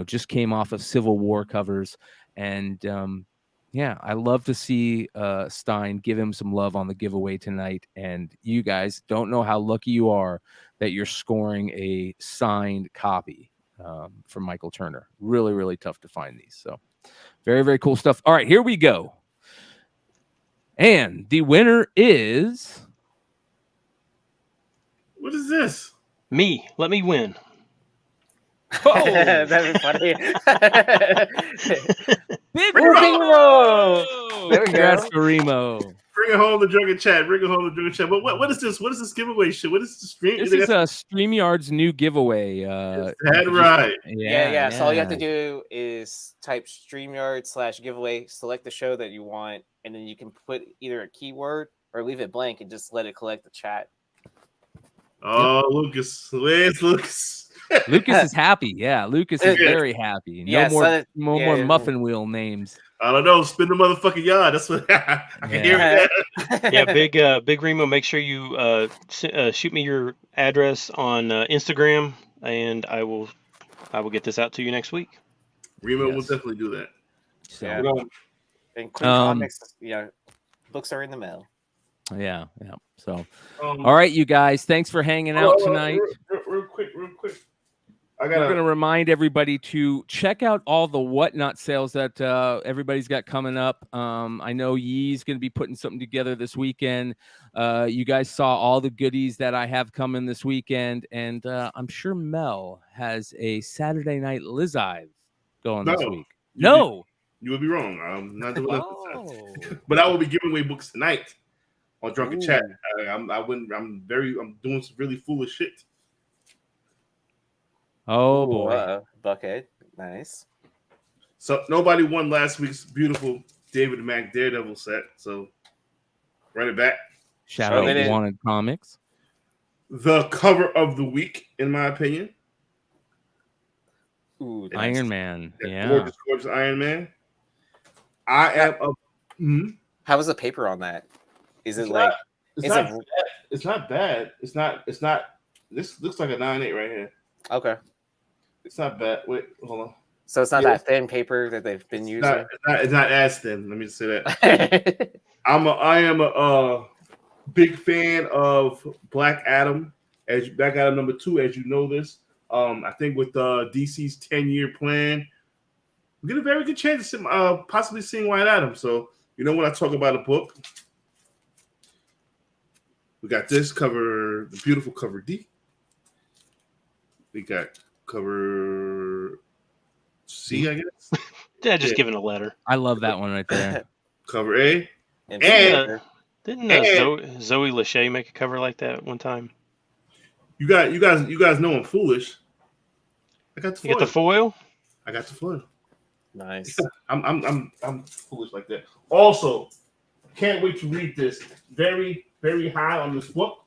Just came off of Civil War covers. And I love to see Stein give him some love on the giveaway tonight. And you guys don't know how lucky you are that you're scoring a signed copy from Michael Turner. Really, really tough to find these. So very, very cool stuff. All right, here we go. And the winner is... What is this? Me. Let me win. Oh, that'd be funny. Big Remo! There we Congrats go. to Remo. Bring it home the Drunken Chat. Bring it home the Drunken Chat. But what is this? What is this giveaway shit? What is the stream? This is StreamYard's new giveaway. That's right. Yeah. So all you have to do is type StreamYard/giveaway, select the show that you want, and then you can put either a keyword or leave it blank and just let it collect the chat. Oh, Lucas. Where's Lucas? Lucas is happy. Yeah, Lucas is very happy. No more muffin wheel names. I don't know. Spin the motherfucking yard. That's what I can hear that. Yeah, big Remo. Make sure you shoot me your address on Instagram. and I will get this out to you next week. Remo will Yes. definitely do that. So, Yeah. We're gonna- And Queen Comics, books are in the mail. yeah. So, Um, all right, you guys, thanks for hanging out tonight. Real quick. We're going to remind everybody to check out all the Whatnot sales that everybody's got coming up. I know Yee's going to be putting something together this weekend. You guys saw all the goodies that I have coming this weekend, and I'm sure Mel has a Saturday Night Lizive going this week. You would be wrong. I'm not doing that. Oh. But I will be giving away books tonight on Drunken Ooh. Chat. I'm doing some really foolish shit. Oh, Ooh, boy. Buckhead. Nice. So nobody won last week's beautiful David Mack Daredevil set. So run it back. Shout Oh, out they didn't- Wanted Comics. The cover of the week, in my opinion. Ooh, nice. Iron Man. That Yeah. gorgeous Iron Man. I am a. How was the paper on that? Is it It's like? not- It's is not it bad. It's not bad. It's not. This looks like a 9.8 right here. okay? It's not bad. Wait, hold on. So it's not Yeah. that thin paper that they've been using. It's not as thin. Let me just say that. I am a big fan of Black Adam Black Adam number 2, as you know this. I think with DC's 10-year plan, we get a very good chance of possibly seeing White Adam. So when I talk about a book, we got this cover, the beautiful cover D. We got cover C, I guess. Yeah, just giving a letter. I love that one right there. Cover A. And And- Didn't Zoe Lachey make a cover like that one time? You guys know I'm foolish. I got the foil. You get the foil? I got the foil. nice. I'm foolish like that. Also, can't wait to read this. Very, very high on this book.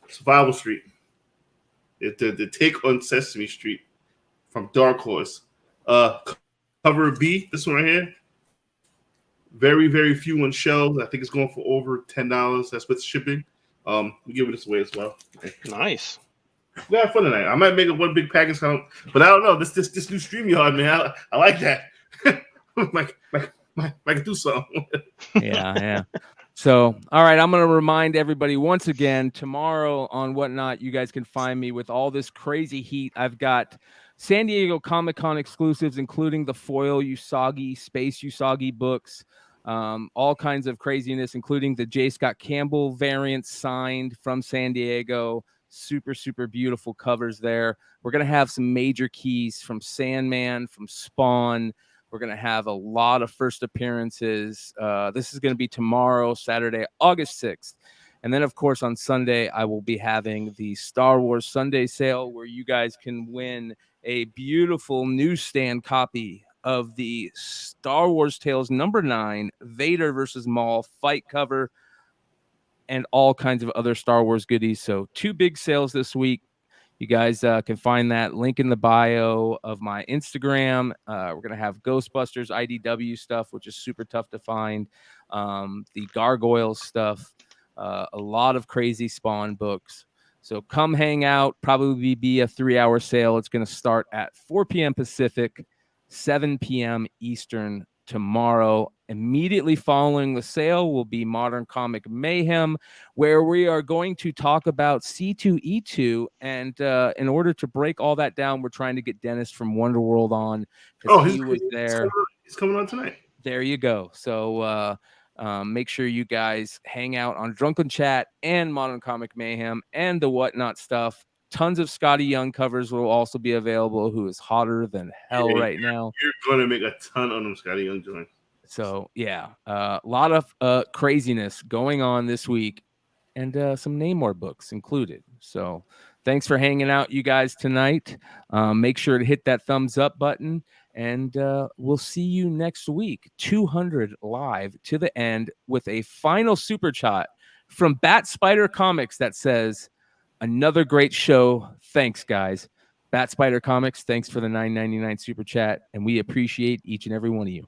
Survival Street. The take on Sesame Street from Dark Horse. Cover B, this one right here. Very, very few on shelves. I think it's going for over $10. That's with shipping. We're giving this away as well. Nice. We have fun tonight. I might make it one big package count, but I don't know. This new StreamYard, man. I like that. I can do something. Yeah. So, all right, I'm going to remind everybody once again, tomorrow on Whatnot, you guys can find me with all this crazy heat. I've got San Diego Comic-Con exclusives, including the foil Usagi, Space Usagi books, all kinds of craziness, including the J. Scott Campbell variant signed from San Diego. Super, super beautiful covers there. We're going to have some major keys from Sandman, from Spawn. We're going to have a lot of first appearances. This is going to be tomorrow, Saturday, August 6th. And then, of course, on Sunday, I will be having the Star Wars Sunday sale where you guys can win a beautiful newsstand copy of the Star Wars Tales #9 Vader versus Maul fight cover and all kinds of other Star Wars goodies. So 2 big sales this week. You guys can find that link in the bio of my Instagram. We're going to have Ghostbusters IDW stuff, which is super tough to find. The Gargoyles stuff, a lot of crazy Spawn books. So come hang out. Probably be a 3-hour sale. It's going to start at 4 p.m. Pacific, 7 p.m. Eastern tomorrow. Immediately following the sale will be Modern Comic Mayhem, where we are going to talk about C2E2. And in order to break all that down, we're trying to get Dennis from Wonderworld on because he was there. He's coming on tonight. There you go. So make sure you guys hang out on Drunken Chat and Modern Comic Mayhem and the Whatnot stuff. Tons of Scotty Young covers will also be available, who is hotter than hell right now. You're going to make a ton on them Scotty Young joints. So, yeah, a lot of craziness going on this week and some Namor books included. So thanks for hanging out, you guys, tonight. Make sure to hit that thumbs up button, and we'll see you next week, 200 live to the end with a final super chat from Bat Spider Comics that says, another great show. Thanks, guys. Bat Spider Comics, thanks for the $9.99 super chat, and we appreciate each and every one of you.